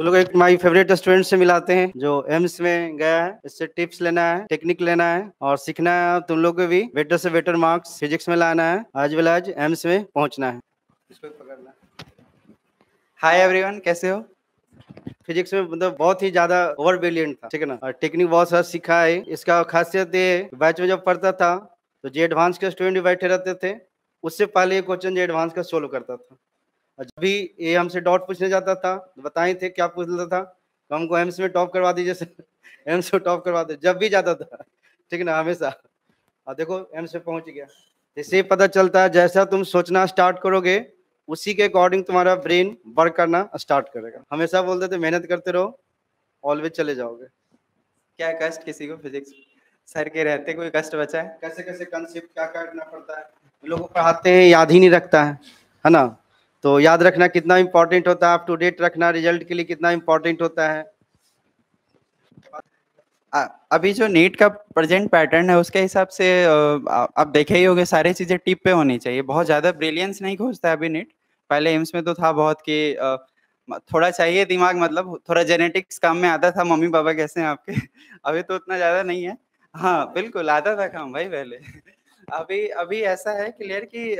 तो लोग एक माई फेवरेट स्टूडेंट से मिलाते हैं जो एम्स में गया है। इससे टिप्स लेना है, टेक्निक लेना है और सीखना है। तुम लोग को भी बेटर से बेटर मार्क्स फिजिक्स में लाना है, आज वेल आज एम्स में पहुंचना है। इसको पकड़ना। हाय एवरीवन, कैसे हो? फिजिक्स में मतलब बहुत ही ज्यादा ओवर ब्रिलियंट था, ठीक है ना। और टेक्निक बहुत सारा सीखा है। इसका खासियत ये, बैच में जब पढ़ता था तो जो एडवांस के स्टूडेंट भी बैठे रहते थे, उससे पहले ये क्वेश्चन जो एडवांस का सोल्व करता था। और जब भी ये हमसे डाउट पूछने जाता था तो बताए थे क्या पूछ लेता था, तो हमको एम्स में टॉप करवा दीजिए सर, एम्स में टॉप करवा दे, जब भी जाता था, ठीक है ना, हमेशा। और देखो एम्स में पहुंच गया। इससे पता चलता है जैसा तुम सोचना स्टार्ट करोगे उसी के अकॉर्डिंग तुम्हारा ब्रेन वर्क करना स्टार्ट करेगा। हमेशा बोलते थे मेहनत करते रहो, ऑलवेज चले जाओगे। क्या कष्ट किसी को फिजिक्स सर के रहते कोई कष्ट बचा है? कैसे कैसे कंसेप्ट क्या करना पड़ता है, लोगों को पढ़ाते हैं याद ही नहीं रखता है ना। तो याद रखना कितना इंपॉर्टेंट होता है, अप टू डेट रखना रिजल्ट के लिए कितना इंपॉर्टेंट होता है। अभी जो नीट का प्रेजेंट पैटर्न है उसके हिसाब से आप देखे ही होंगे, सारी चीजें टिप पे होनी चाहिए। बहुत ज्यादा ब्रिलियंस नहीं खोजता है अभी नीट। पहले एम्स में तो था बहुत कि थोड़ा चाहिए दिमाग, मतलब थोड़ा जेनेटिक्स काम में आता था। मम्मी पापा कैसे हैं आपके? अभी तो उतना ज्यादा नहीं है। हाँ बिल्कुल आता था काम भाई पहले। अभी अभी ऐसा है क्लियर कि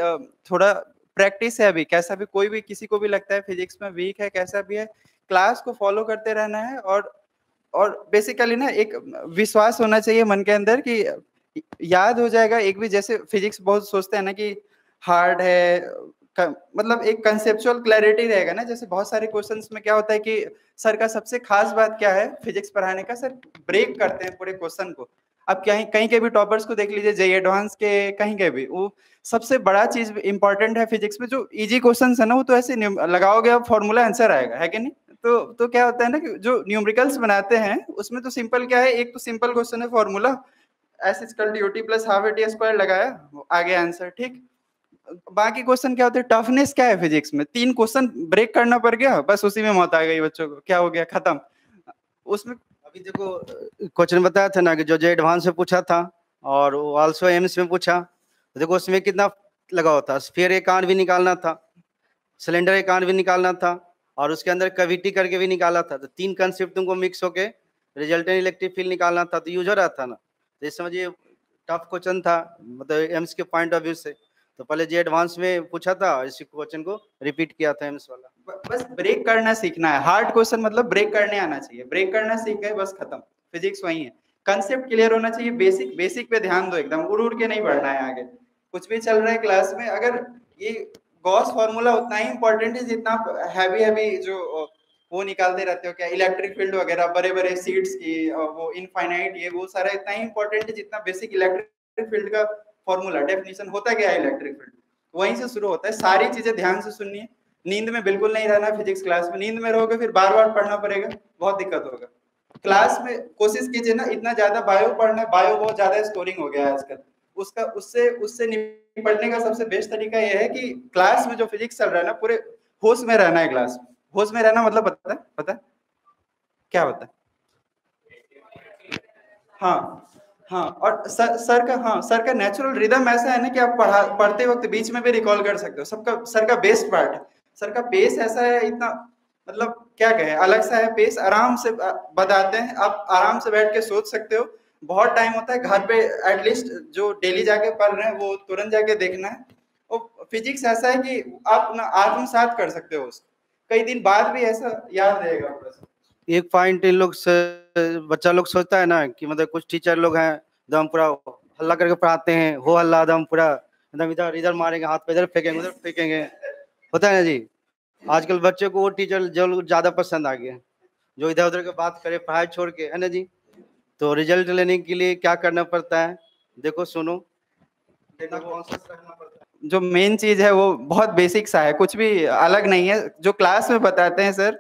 थोड़ा प्रैक्टिस है। अभी कैसा भी कोई भी किसी को भी लगता है फिजिक्स में वीक है, कैसा भी है, क्लास को फॉलो करते रहना है। और बेसिकली ना एक विश्वास होना चाहिए मन के अंदर कि याद हो जाएगा। एक भी जैसे फिजिक्स बहुत सोचते हैं ना कि हार्ड है, मतलब एक कंसेप्चुअल क्लैरिटी रहेगा ना। जैसे बहुत सारे क्वेश्चंस में क्या होता है कि सर का सबसे खास बात क्या है फिजिक्स पढ़ाने का, सर ब्रेक करते हैं पूरे क्वेश्चन को। अब कहीं कहीं के भी टॉपर्स को देख लीजिए, जेईई एडवांस के कहीं के भी, वो सबसे बड़ा चीज इंपॉर्टेंट है फिजिक्स में। जो इजी क्वेश्चन है ना वो तो ऐसे लगाओगे आप फॉर्मूला आंसर आएगा, है कि नहीं? तो क्या होता है ना कि जो न्यूमेरिकल्स बनाते हैं उसमें तो सिंपल क्या है, एक तो सिंपल क्वेश्चन है formula S equal to T plus half A T square लगाया, आगे आंसर, ठीक। बाकी क्वेश्चन क्या होते हैं, टफनेस क्या है फिजिक्स में, 3 क्वेश्चन ब्रेक करना पड़ गया, बस उसी में मौत आ गई बच्चों को, क्या हो गया, खत्म उसमें। अभी देखो क्वेश्चन बताया था ना कि जो एडवांस में पूछा था और वो आल्सो एम्स में पूछा, तो देखो उसमें कितना लगा होता, स्फीयर एकांत भी निकालना था, सिलेंडर एकांत भी निकालना था और उसके अंदर कैविटी करके भी निकाला था। तो 3 कंसेप्ट तुमको मिक्स होके रिजल्टेंट इलेक्ट्रिक फील्ड निकालना था, तो यूज हो रहा था ना। तो इस समझिए टफ क्वेश्चन था, मतलब एम्स के पॉइंट ऑफ व्यू से। तो पहले जो एडवांस में पूछा था इसी क्वेश्चन को रिपीट किया था एम्स वाला। बस ब्रेक करना सीखना है। हार्ड क्वेश्चन मतलब ब्रेक करने आना चाहिए, ब्रेक करना सीख गए बस खत्म। फिजिक्स वही है, कंसेप्ट क्लियर होना चाहिए। बेसिक बेसिक पे ध्यान दो, एकदम उड़ उड़ के नहीं बढ़ना है आगे। कुछ भी चल रहा है क्लास में, अगर ये गॉस फार्मूला उतना ही इंपॉर्टेंट है जितना हैवी हैवी जो वो निकालते रहते हो, क्या इलेक्ट्रिक फील्ड वगैरह, बड़े बड़े सीट्स की वो इनफाइनाइट, ये वो सारा इतना ही इंपॉर्टेंट है जितना बेसिक इलेक्ट्रिक फील्ड का फॉर्मूला, डेफिनेशन होता क्या है इलेक्ट्रिक फील्ड, वहीं से शुरू होता है। सारी चीजें ध्यान से सुननी है। नींद में बिल्कुल नहीं रहना फिजिक्स क्लास में। नींद में रहोगे फिर बार बार पढ़ना पड़ेगा, बहुत दिक्कत होगा। क्लास में कोशिश कीजिए ना, इतना ज्यादा बायो पढ़ना, बायो बहुत ज्यादा स्कोरिंग हो गया है आजकल, उसका उससे उससे निपटने का सबसे बेस्ट तरीका यह है कि क्लास में जो फिजिक्स चल रहा है ना, पूरे होश में रहना है। क्लास में होश में रहना मतलब पता है क्या होता है? हाँ हाँ, और सर का नेचुरल रिदम ऐसा है ना कि आप पढ़ते वक्त बीच में भी रिकॉल कर सकते हो। सबका सर का बेस्ट पार्ट है, सर का पेस ऐसा है, इतना मतलब क्या कहें, अलग सा है पेस। आराम से बताते हैं, आप आराम से बैठ के सोच सकते हो। बहुत टाइम होता है घर पे, एटलीस्ट जो डेली जाके पढ़ रहे हैं वो तुरंत जाके देखना है। और फिजिक्स ऐसा है कि आप अपना आत्मसात कर सकते हो उसको, कई दिन बाद भी ऐसा याद रहेगा। एक पॉइंट इन लोग से बच्चा लोग सोचता है ना कि मतलब कुछ टीचर लोग हैं एकदम पूरा हल्ला करके पढ़ाते हैं, हो हल्ला एकदम पूरा, एकदम इधर इधर मारेंगे, हाथ पे इधर फेंकेंगे उधर फेंकेंगे, होता है ना जी। आजकल बच्चे को वो टीचर जो ज्यादा पसंद आ गए, जो इधर उधर की बात करे पढ़ाई छोड़ के, है ना जी। तो रिजल्ट लेने के लिए क्या करना पड़ता है, देखो सुनो, कॉन्शियस रहना पड़ता है। जो मेन चीज है वो बहुत बेसिक सा है, कुछ भी अलग नहीं है। जो क्लास में बताते हैं सर,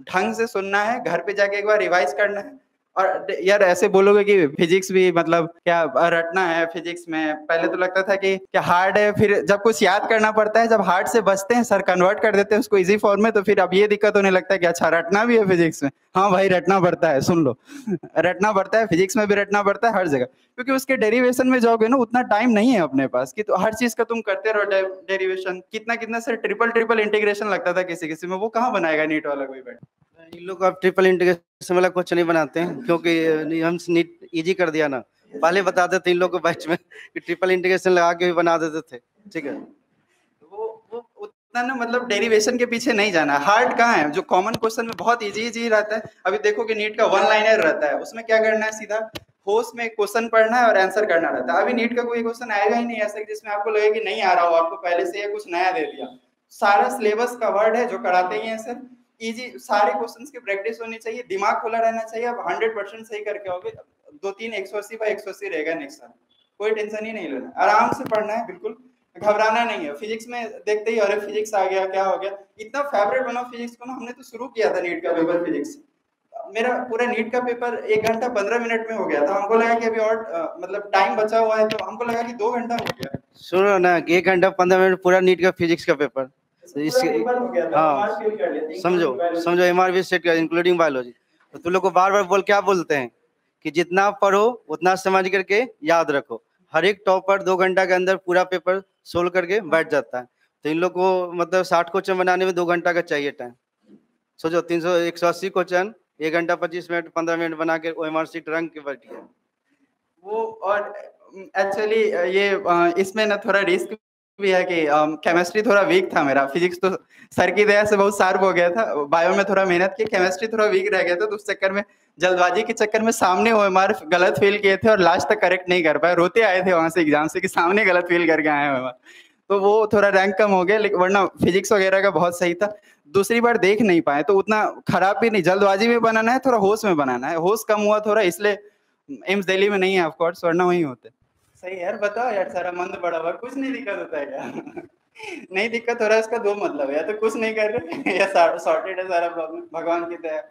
ढंग से सुनना है, घर पे जाके एक बार रिवाइज करना है और यार ऐसे बोलोगे कि फिजिक्स भी मतलब क्या रटना है फिजिक्स में, पहले तो लगता था कि क्या हार्ड है, फिर जब कुछ याद करना पड़ता है, जब हार्ड से बचते हैं सर कन्वर्ट कर देते हैं उसको इजी फॉर्म में, तो फिर अब ये दिक्कत होने लगता है कि अच्छा रटना भी है फिजिक्स में। हाँ भाई रटना पड़ता है, सुन लो रटना पड़ता है, फिजिक्स में भी रटना पड़ता है हर जगह, क्योंकि उसके डेरिवेशन में जाओगे ना उतना टाइम नहीं है अपने पास कि तो हर चीज का तुम करते रहो डेरिवेशन। कितना कितना सर ट्रिपल ट्रिपल इंटीग्रेशन लगता था किसी किसी में, वो कहाँ बनाएगा नीट वाला कोई बैठ। इन लोग अब ट्रिपल इंटीग्रेशन वाला क्वेश्चन नहीं बनाते हैं, क्योंकि हम नीट इजी कर दिया ना। पहले बताते थे इन लोग को बैच में कि ट्रिपल इंटीग्रेशन लगा के भी बना देते थे, ठीक है। वो उतना ना मतलब डेरिवेशन के पीछे नहीं जाना, हार्ड कहाँ है, जो कॉमन क्वेश्चन में बहुत इजी इजी रहता है। अभी देखो कि नीट का वन लाइनर रहता है, उसमें क्या करना है, सीधा होस में क्वेश्चन पढ़ना है और आंसर करना रहता है। अभी नीट का कोई क्वेश्चन आएगा ही नहीं ऐसा जिसमें आपको लगे कि नहीं आ रहा हो, आपको पहले से कुछ नया दे दिया। सारा सिलेबस कवर्ड है, जो कराते ही है सर, इजी सारे क्वेश्चंस की प्रैक्टिस होनी चाहिए, दिमाग खुला रहना चाहिए। आप 100% सही करके आओगे, 2-3 180 बाय 180 रहेगा नेक्स्ट साल, कोई टेंशन ही नहीं लेना, आराम से पढ़ना है, बिल्कुल घबराना नहीं है। फिजिक्स में देखते ही अरे फिजिक्स आ गया क्या हो गया, इतना फेवरेट बना फिजिक्स को ना, हमने तो शुरू किया था नीट का पेपर फिजिक्स, मेरा पूरा नीट का पेपर 1 घंटा 15 मिनट में हो गया था। हमको लगा कि अभी और मतलब टाइम बचा हुआ है, तो हमको लगा कि 2 घंटा हो गया। सुनो ना, 1 घंटा 15 मिनट पूरा नीट का फिजिक्स का पेपर, तो इसके हाँ समझो MRV सेट का इंक्लूडिंग बायोलॉजी। तो तुम लोग को बार बार क्या बोलते हैं कि जितना पढ़ो उतना समझ करके याद रखो। हर एक टॉपर 2 घंटा के अंदर पूरा पेपर सोल्व करके बैठ जाता है, तो इन लोग को मतलब 60 क्वेश्चन बनाने में 2 घंटा का चाहिए टाइम। सोचो 180 क्वेश्चन 1 घंटा 25 मिनट 15 मिनट बना के OMR शीट रंग के बैठ गया वो। और एक्चुअली ये इसमें ना थोड़ा रिस्क भी है कि केमिस्ट्री थोड़ा वीक था मेरा, फिजिक्स तो सर की दया से बहुत शार्प हो गया था, बायो में थोड़ा मेहनत की, केमिस्ट्री थोड़ा वीक रह गया था, तो उस चक्कर में जल्दबाजी के चक्कर में सामने OMR गलत फील किए थे और लास्ट तक करेक्ट नहीं कर पाए, रोते आए थे वहां से एग्जाम से कि सामने गलत फील करके आए OMR, तो वो थोड़ा रैंक कम हो गया, लेकिन वरना फिजिक्स वगैरह का बहुत सही था। दूसरी बार देख नहीं पाए तो उतना खराब भी नहीं, जल्दबाजी में बनाना है, थोड़ा होश में बनाना है, होश कम हुआ थोड़ा इसलिए एम्स दिल्ली में नहीं है ऑफकोर्स, वरना वहीं होते। सही यार, बताओ यार, सारा मंद पड़ा हुआ, कुछ नहीं दिक्कत होता है क्या नहीं दिक्कत हो रहा है, इसका दो मतलब है, या तो कुछ नहीं कर रहे या सॉर्टेड है सारा प्रॉब्लम, भगवान की दया।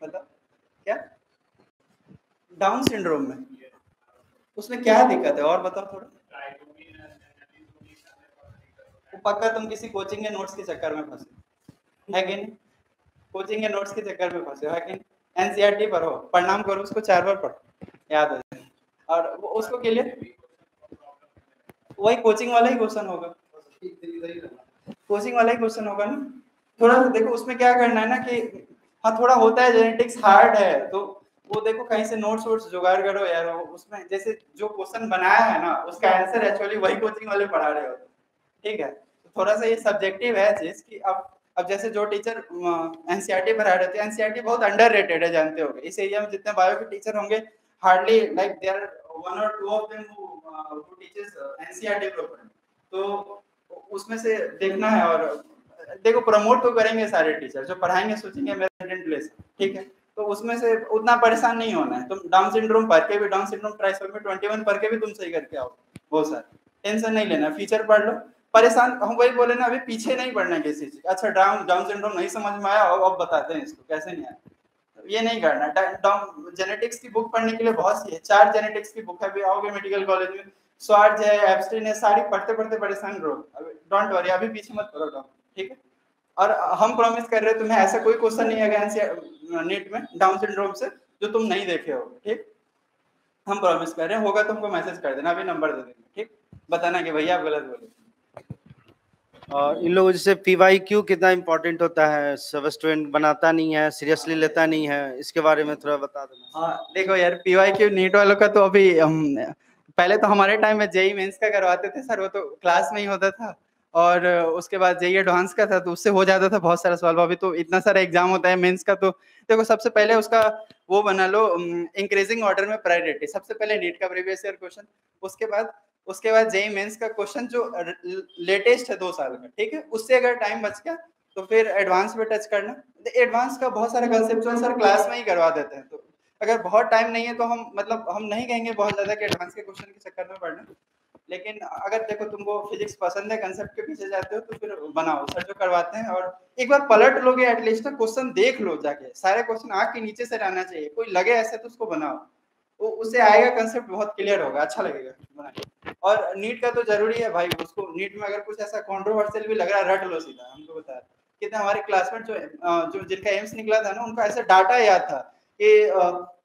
बताओ क्या डाउन सिंड्रोम में, उसमें क्या दिक्कत है और बताओ थोड़ा। पक्का तुम किसी कोचिंग के नोट्स के चक्कर में फंसे है कि नहीं, कोचिंग के नोट्स के चक्कर में फंसे हो है कि नहीं। NCERT पढ़ो, प्रणाम करो उसको 4 बार पढ़ो, याद हो जाए, और उसको के लिए वही कोचिंग वाला ही क्वेश्चन होगा, कोचिंग वाला ही क्वेश्चन होगा ना। थोड़ा सा देखो उसमें क्या करना है ना कि हाँ थोड़ा होता है जेनेटिक्स हार्ड है, तो वो देखो कहीं से नोट्स वोट्स जुगाड़ करो यार, उसमें जैसे जो क्वेश्चन बनाया है ना उसका आंसर एक्चुअली वही कोचिंग वाले पढ़ा रहे हो, ठीक है। तो थोड़ा सा ये सब्जेक्टिव है चीज कि अब जैसे जो टीचर NCERT पढ़ा रहे थे, NCERT बहुत अंडररेटेड है, जानते होंगे इस एरिया में जितने बायो के टीचर होंगे hardly like there 1 or 2 of them who teaches NCERT proper, तो उसमें से देखना है। और देखो प्रमोट तो करेंगे सारे टीचर, जो पढ़ाएंगे सोचेंगे मेरा अटेंडेंस प्लेस, ठीक है, तो उसमें से उतना परेशान नहीं होना है। तुम डाउन सिंड्रोम पढ़ के भी, डाउन सिंड्रोम ट्राइसोमी 21 पढ़ के भी तुम सही करके आओ, बहुत सारे टेंशन नहीं लेना, फीचर पढ़ लो, परेशान हम वही बोले ना, अभी पीछे नहीं पढ़ना किसी चीज। अच्छा डाउन सिंड्रोम नहीं समझ में आया, अब बताते हैं इसको कैसे नहीं आया, ये नहीं करना। डाउन जेनेटिक्स की बुक पढ़ने के लिए बहुत सी है, 4 जेनेटिक्स की बुक है, अभी आओगे मेडिकल कॉलेज में, स्वार्ज है, एब्स्टिन है, सारी पढ़ते पढ़ते परेशान रहो, डोंट वरी, अभी पीछे मत करो डाउन, ठीक है। और हम प्रॉमिस कर रहे हैं तुम्हें ऐसा कोई क्वेश्चन नहीं आएगा नीट में डाउन सिंड्रोम से जो तुम नहीं देखे हो, ठीक, हम प्रॉमिस कर रहे हैं, होगा तुमको मैसेज कर देना, अभी नंबर दे देंगे, ठीक, बताना कि भैया आप गलत बोले। और इन लोगों जैसे PYQ कितना इम्पोर्टेंट होता है, सब स्टूडेंट बनाता नहीं है, सीरियसली लेता नहीं है, इसके बारे में थोड़ा बता देना। हाँ देखो यार PYQ नीट वालों का तो अभी पहले तो हमारे टाइम में जेई मेंस का करवाते थे सर, वो तो क्लास में ही होता था, और उसके बाद जेई एडवांस का था तो उससे हो जाता था बहुत सारा सवाल। अभी तो इतना सारा एग्जाम होता है मेंस का, तो देखो सबसे पहले उसका वो बना लो इंक्रीजिंग ऑर्डर में प्रायोरिटी, सबसे पहले नीट का प्रीवियस ईयर क्वेश्चन, उसके बाद जेई मेंस का क्वेश्चन जो लेटेस्ट है 2 साल का, ठीक है, उससे अगर टाइम बच गया तो फिर एडवांस पे टच करना। एडवांस का बहुत सारा कंसेप्चुअल सर क्लास में ही करवा देते हैं, तो अगर बहुत टाइम नहीं है तो हम नहीं कहेंगे बहुत ज्यादा कि एडवांस के क्वेश्चन के चक्कर में पढ़ना, लेकिन अगर देखो तुमको फिजिक्स पसंद है, कंसेप्ट के पीछे जाते हो तो फिर बनाओ, सर जो करवाते हैं। और एक बार पलट लोगे एटलीस्ट, क्वेश्चन देख लो जाके, सारे क्वेश्चन आँख के नीचे से रहना चाहिए, कोई लगे ऐसे तो उसको बनाओ, वो उससे आएगा कंसेप्ट बहुत क्लियर होगा, अच्छा लगेगा बनाने। और नीट का तो जरूरी है भाई, उसको नीट में अगर कुछ ऐसा कंट्रोवर्शियल भी लग रहा है रट लो सीधा, हमको बता कितने हमारे क्लासमेट जो जिनका एम्स निकला था ना, उनका ऐसा डाटा याद था कि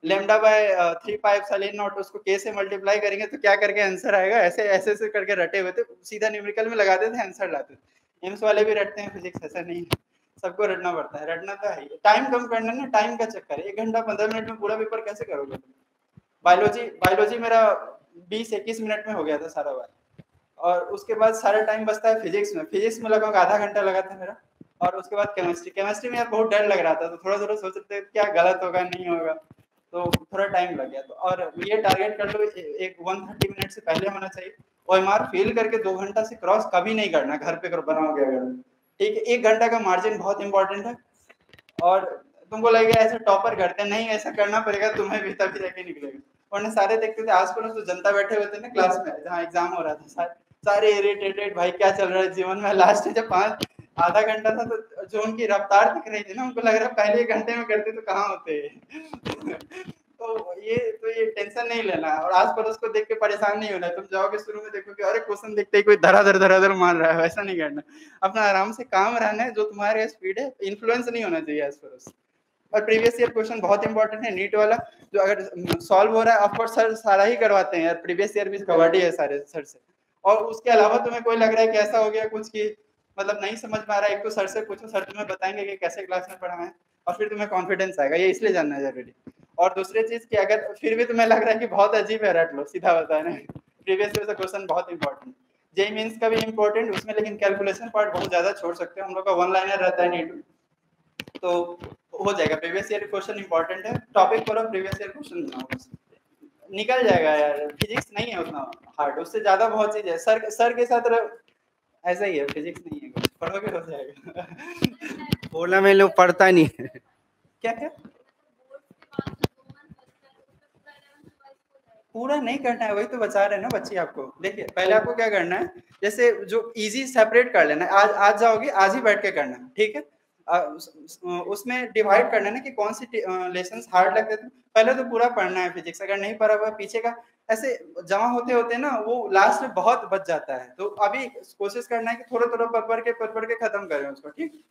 lambda by 3 pi epsilon not, उसको के से मल्टीप्लाई करेंगे तो क्या करके आंसर आएगा, ऐसे ऐसे ऐसे करके रटे हुए थे, सीधा न्यूमेरिकल में लगाते थे आंसर लाते थे। एम्स वाले भी रटते हैं फिजिक्स, ऐसा नहीं है, सबको रटना पड़ता है, रटना तो है। टाइम कम करना ना, टाइम का चक्कर है, 1 घंटा 15 मिनट में पूरा पेपर कैसे करोगे। बायोलॉजी बायोलॉजी मेरा 20-21 मिनट में हो गया था सारा बार, और उसके बाद सारा टाइम बचता है फिजिक्स में, फिजिक्स में लगभग आधा घंटा लगा था मेरा। और उसके बाद केमिस्ट्री में यार बहुत डर लग रहा था, तो थोड़ा थोड़ा सोच रहे थे क्या गलत होगा नहीं होगा, तो थोड़ा टाइम लग गया। तो और ये टारगेट कर लो एक 130 मिनट से पहले होना चाहिए। ओएमआर फेल करके 2 घंटा से क्रॉस कभी नहीं करना, घर पे बनाओगे अगर, ठीक है। 1 घंटा का मार्जिन बहुत इंपॉर्टेंट है। और तुमको लगेगा ऐसे टॉपर करते हैं, नहीं ऐसा करना पड़ेगा तुम्हें भी, तभी जाके निकलेगा। वरना सारे देखते थे आस पड़ोस तो जनता बैठे हुए थे ना क्लास में जहाँ एग्जाम हो रहा था, सारे इरिटेटेड, भाई क्या चल रहा है जीवन में। लास्ट में जब आधा घंटा था तो जो उनकी रफ्तार दिख रही थी ना, उनको लग रहा पहले 1 घंटे में करते तो कहाँ होते। तो ये टेंशन नहीं लेना, और आस पड़ोस को देख के परेशान नहीं होना। तुम जाओगे शुरू में देखोगे अरे क्वेश्चन देखते ही कोई धराधर मार रहा है, वैसा नहीं करना, अपना आराम से काम रहना है, जो तुम्हारे स्पीड है, इन्फ्लुएंस नहीं होना चाहिए आस पड़ोस। और प्रीवियस ईयर क्वेश्चन बहुत इंपॉर्टेंट है, नीट वाला जो अगर सॉल्व हो रहा है, ऑफकोर्स सर सारा ही करवाते हैं यार, प्रीवियस ईयर भी कवर्ड ही है सारे सर से। और उसके अलावा तुम्हें कोई लग रहा है कि ऐसा हो गया कुछ की मतलब नहीं समझ में आ रहा है, एक तो सर से पूछो, सर तुम्हें बताएंगे कि कैसे क्लास में पढ़ा है, और फिर तुम्हें कॉन्फिडेंस आएगा, ये इसलिए जानना जरूरी। और दूसरी चीज की अगर फिर भी तुम्हें लग रहा है कि बहुत अजीब है, रट लो, सीधा बता रहे हैं, प्रीवियस ईयर से क्वेश्चन बहुत इंपॉर्टेंट। जेई मीन्स का भी इंपॉर्टेंट, उसमें लेकिन कैलकुलेशन पार्ट बहुत ज्यादा छोड़ सकते हो, हम लोग का 1 लाइनर रहता है नीट, तो हो जाएगा। प्रीवियस ईयर क्वेश्चन इंपॉर्टेंट है, टॉपिक करो, प्रीवियस ईयर क्वेश्चन बनाओ, निकल जाएगा यार। फिजिक्स नहीं है उतना हार्ड, उससे ज्यादा बहुत चीज है, सर के साथ ऐसा ही है, फिजिक्स नहीं है, कुछ पढ़ोगे हो जाएगा। बोला में लोग पढ़ता नहीं है। क्या क्या पूरा नहीं करना है, वही तो बचा रहे हैं ना बच्चे आपको। देखिए पहले आपको क्या करना है, जैसे जो इजी सेपरेट कर लेना है, आज जाओगे आज ही बैठ के करना है, ठीक है। उसमें डिवाइड करना है ना कि कौन सी लेसन हार्ड लगते थे, पहले तो पूरा पढ़ना है फिजिक्स, अगर नहीं पढ़ा हुआ पीछे का ऐसे जमा होते होते ना वो लास्ट में बहुत बच जाता है। तो अभी कोशिश करना है कि थोड़ा थोड़ा पढ़ के खत्म करें उसको, ठीक।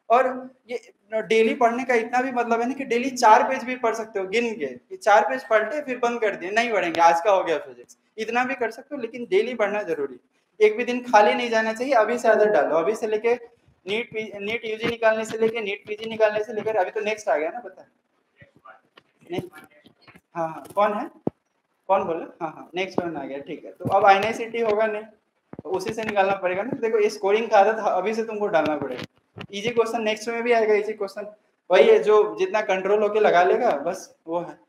और ये डेली पढ़ने का इतना भी मतलब है ना कि डेली 4 पेज भी पढ़ सकते हो गिन के, कि 4 पेज पढ़ते फिर बंद कर दिए, नहीं पढ़ेंगे आज का हो गया फिजिक्स, इतना भी कर सकते हो, लेकिन डेली पढ़ना जरूरी। एक भी दिन खाली नहीं जाना चाहिए, अभी से आदत डालो, अभी से लेके नीट यूजी निकालने से लेके नीट पीजी निकालने से लेकर अभी तो नेक्स्ट आ गया ना, पता है। हाँ हाँ कौन है, कौन बोला, हाँ हाँ नेक्स्ट वन आ गया, ठीक है। तो अब आईएनआईसीटी होगा नहीं, तो उसी से निकालना पड़ेगा ना। देखो ये स्कोरिंग का आदत अभी से तुमको डालना पड़ेगा, इजी क्वेश्चन नेक्स्ट में भी आएगा, इजी क्वेश्चन वही है, जो जितना कंट्रोल होके लगा लेगा बस वो है।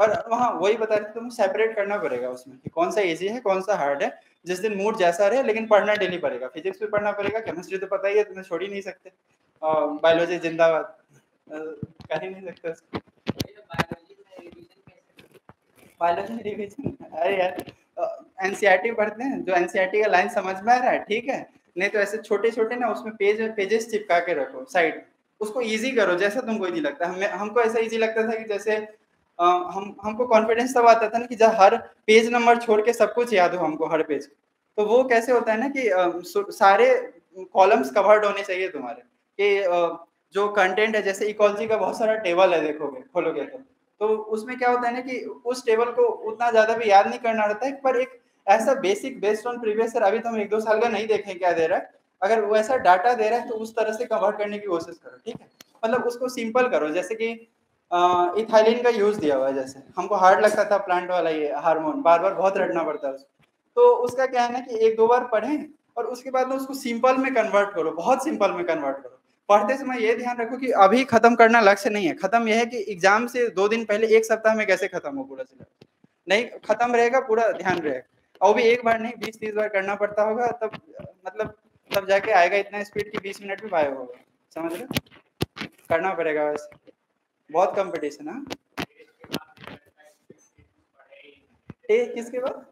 और वहाँ वही बता रहे थे, तुम्हें सेपरेट करना पड़ेगा उसमें कि कौन सा इजी है कौन सा हार्ड है, जिस दिन मूड जैसा रहे, लेकिन पढ़ना डेली पड़ेगा। फिजिक्स भी पढ़ना पड़ेगा, केमिस्ट्री तो पता ही है, तुम्हें छोड़ ही नहीं सकते, बायोलॉजी जिंदाबाद, कर ही नहीं सकते। बायोलॉजी में रिवीजन, अरे यार एनसीईआरटी पढ़ते हैं, जो एनसीईआरटी का लाइन समझ में आ रहा है ठीक है, नहीं तो ऐसे छोटे छोटे ना उसमें पेजेस चिपका के रखो साइड, उसको इजी करो जैसा तुमको इजी लगता है। हमको ऐसा इजी लगता था कि जैसे हमको कॉन्फिडेंस तब आता था ना कि जब हर पेज नंबर छोड़ के सब कुछ याद हो हमको हर पेज, तो वो कैसे होता है ना कि सारे कॉलम्स कवर्ड होने चाहिए तुम्हारे, कि जो कंटेंट है, जैसे इकोलॉजी का बहुत सारा टेबल है, देखोगे खोलोगे तो उसमें क्या होता है ना कि उस टेबल को उतना ज्यादा भी याद नहीं करना रहता है, पर एक ऐसा basic based on previous year, अभी तो हम 1-2 साल का नहीं देखें क्या दे रहा है, अगर वो ऐसा डाटा दे रहा है तो उस तरह से कवर करने की कोशिश करो, ठीक है। मतलब उसको सिंपल करो, जैसे कि इथाइलिन का यूज दिया हुआ है, जैसे हमको हार्ड लगता था प्लांट वाला ये हार्मोन, बार बार बहुत रटना पड़ता है उसको, तो उसका क्या है ना कि 1-2 बार पढ़ें और उसके बाद में उसको सिंपल में कन्वर्ट करो, बहुत सिंपल में कन्वर्ट करो। पढ़ते समय ये ध्यान रखो कि अभी खत्म करना लक्ष्य नहीं है, खत्म यह है कि एग्जाम से 2 दिन पहले 1 सप्ताह में कैसे खत्म हो पूरा सिलेबस, नहीं खत्म रहेगा, पूरा ध्यान रहेगा। और भी एक बार नहीं 20-30 बार करना पड़ता होगा, तब मतलब तब जाके आएगा इतना स्पीड कि 20 मिनट में गायब होगा, समझ रहे, करना पड़ेगा वैसे, बहुत कंपटीशन है। किसके बाद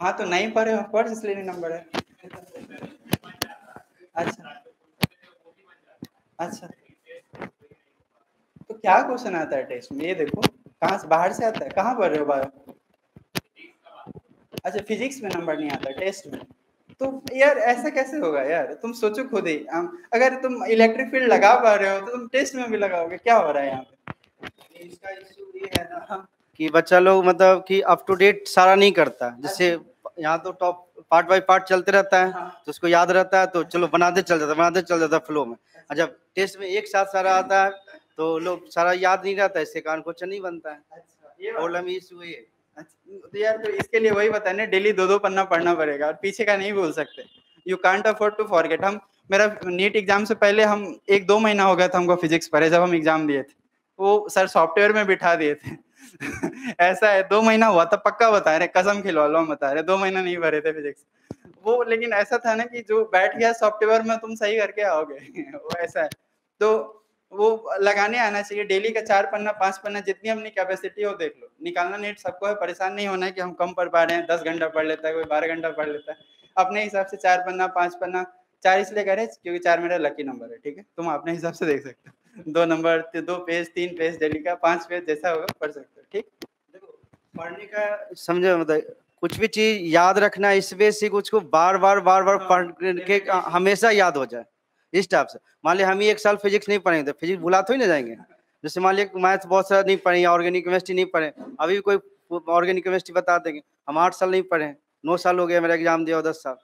हाँ तो नहीं पढ़े ऑफ कोर्स इसलिए नहीं नंबर है। अच्छा अच्छा, तो क्या क्वेश्चन आता है टेस्ट में, ये देखो कहाँ से बाहर से आता है, कहाँ पढ़ रहे हो बायो? अच्छा फिजिक्स में नंबर नहीं आता टेस्ट में, तो यार ऐसा कैसे होगा यार, तुम सोचो खुद ही। अगर तुम इलेक्ट्रिक फील्ड लगा पा रहे हो तो तुम टेस्ट में भी लगाओगे, क्या हो रहा है यहाँ पे? इसका इशू ये है ना कि बच्चा लोग मतलब कि अप टू डेट सारा नहीं करता, जिससे यहाँ तो टॉप पार्ट बाय पार्ट चलते रहता है, तो उसको याद रहता है तो चलो बनाते चल जाता फ्लो में। और जब टेस्ट में एक साथ सारा आता है तो लोग सारा याद नहीं रहता, इससे कारण क्वेश्चन नहीं बनता है। प्रॉब्लम इशू ये। तो यार तो इसके लिए वही बताने, डेली 2-2 पन्ना पढ़ना पड़ेगा और पीछे का नहीं भूल सकते। You can't afford to forget. हम मेरा नीट एग्जाम से पहले हम 1-2 महीना हो गया था हमको फिजिक्स पढ़े, जब हम एग्जाम दिए थे वो सर सॉफ्टवेयर में बिठा दिए थे ऐसा है 2 महीना हुआ था, पक्का बता रहे, कसम खिलवा लो हम बता रहे, 2 महीना नहीं भरे थे फिजिक्स वो। लेकिन ऐसा था ना कि जो बैठ गया सॉफ्टवेयर में तुम सही करके आओगे वो ऐसा है। तो वो लगाने आना चाहिए, डेली का 4 पन्ना 5 पन्ना जितनी अपनी कैपेसिटी हो देख लो, निकालना नीट सबको है, परेशान नहीं होना है कि हम कम पढ़ पा रहे हैं, 10 घंटा पढ़ लेता है कोई 12 घंटा पढ़ लेता है, अपने हिसाब से 4 पन्ना 5 पन्ना। 4 इसलिए करे क्योंकि 4 मेरा लकी नंबर है, ठीक है, तुम अपने हिसाब से देख सकते हो, 2 नंबर 2 पेज 3 पेज डेली का 5 पेज जैसा होगा पढ़ सकते हो, ठीक। देखो पढ़ने का समझो मतलब कुछ भी चीज याद रखना इस बेसिक उसको बार बार पढ़ के हमेशा याद हो जाए, इस टाइप से। मान लिया हम ही 1 साल फिजिक्स नहीं पढ़ेंगे तो फिजिक्स भुला थोड़ी ना जाएंगे। जैसे मान लिया मैथ्स बहुत सारा नहीं पढ़े, ऑर्गेनिक केमिस्ट्री नहीं पढ़े, अभी कोई ऑर्गेनिक केमिस्ट्री बता देंगे, हम 8 साल नहीं पढ़े, 9 साल हो गया मेरा एग्जाम दिया 10 साल,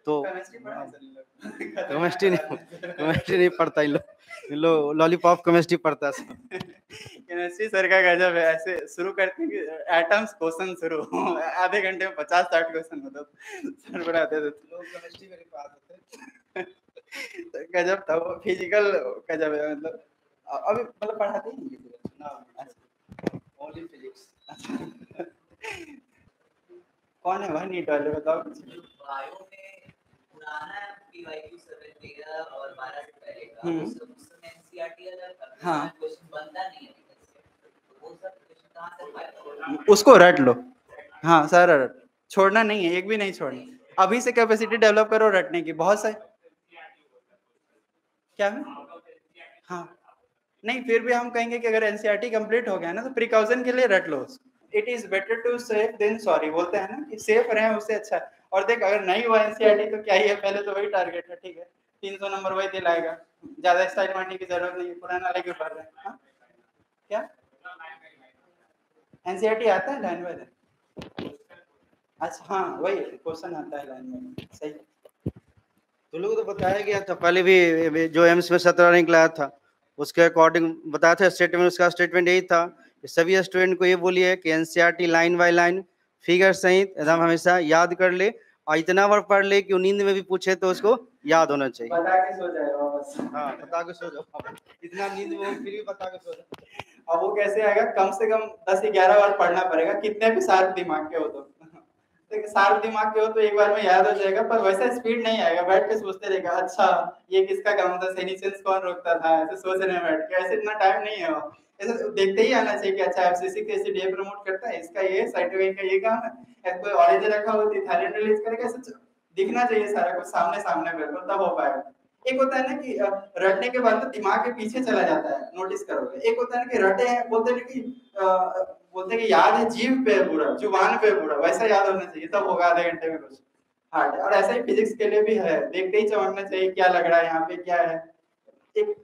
तो केमिस्ट्री नहीं पढ़ता इन लोग लॉलीपॉप केमिस्ट्री पढ़ता है केमिस्ट्री सर का गजब है, ऐसे शुरू करते हैं एटम्स क्वेश्चन शुरू आधे घंटे में 50-60 क्वेश्चन होता सर पढ़ाते थे, लोग केमिस्ट्री मेरे पास होते गजब था वो, फिजिकल गजब है मतलब। अभी मतलब पढ़ाते ही ना ओनली फिजिक्स कौन है वह नीट वाले बताओ। बायो में पुराना पीवाईक्यू सर्वे 13 और 12 से पहले का उस समय एनसीईआरटी वाला हाँ क्वेश्चन बनता नहीं है, तो वो सब क्वेश्चन कहां से पाए, उसको रट लो। हाँ सारा रट, छोड़ना नहीं है, एक भी नहीं छोड़ना, अभी से कैपेसिटी डेवलप करो रटने की, बहुत सारे क्या है। हाँ नहीं फिर भी हम कहेंगे कि अगर एनसीईआरटी कंप्लीट हो गया ना तो प्रिकॉशन के लिए रट लो, it is better to safe than sorry, बोलते हैं ना कि सेफ रहे उससे अच्छा। और देख अगर नहीं हुआ एनसीईआरटी तो क्या ही है, पहले तो वही टारगेट है, ठीक है 300 नंबर वही दिलाएगा, ज्यादा स्टाइल मारने की जरूरत नहीं है, पुराना लेके पढ़ रहे हैं। क्या एनसीईआरटी आता है लाइन वाइज, अच्छा हाँ वही क्वेश्चन आता है लाइन में, सही। तो लोग तो बताया गया था पहले भी, जो एम्स में 17 रैंक लाया था उसके अकॉर्डिंग बताया था स्टेटमेंट, उसका स्टेटमेंट यही था कि सभी स्टूडेंट को ये बोलिए कि NCERT line by line figure सहित एकदम हमेशा याद कर ले, और इतना बार पढ़ ले कि वो नींद में भी पूछे तो उसको याद होना चाहिए। बता के सो जाएगा बस। हाँ बता के सो जाओ, इतना नींद में फिर भी बता के सो जाओ। अब वो कैसे आएगा, कम से कम 10-11 बार पढ़ना पड़ेगा, कितने भी शार्प दिमाग के हो तो शार्प दिमाग के हो तो एक बार में याद हो जाएगा, पर वैसा स्पीड नहीं आएगा, बैठ के सोचते रहेगा अच्छा ये किसका काम था, सेनिसेंस कौन रोकता था, ऐसे सोच रहे हैं बैठ के, ऐसे इतना टाइम नहीं है। ऐसे देखते ही आना चाहिए कि अच्छा एफसीसी कैसे डे प्रमोट करता है, इसका ये साइटोकाइन का ये काम है, कोई ऑरेंज रखा हो तो थाईलैंड रिलीज करेगा, ऐसे दिखना चाहिए सारा कुछ सामने सामने बिल्कुल, तब हो पाएगा। एक होता है ना कि रटने के बाद तो दिमाग के पीछे चला जाता है, नोटिस करोगे, एक होता है ना कि रटे हैं, बोलते हैं कि बोलते हैं कि याद है जीभ पे पूरा, जुबान पे पूरा, वैसा याद होना चाहिए, तब होगा आधे घंटे में कुछ हार्ड। और ऐसा ही फिजिक्स के लिए भी है, देखते ही चमकना चाहिए क्या लग रहा है यहाँ पे क्या है। एक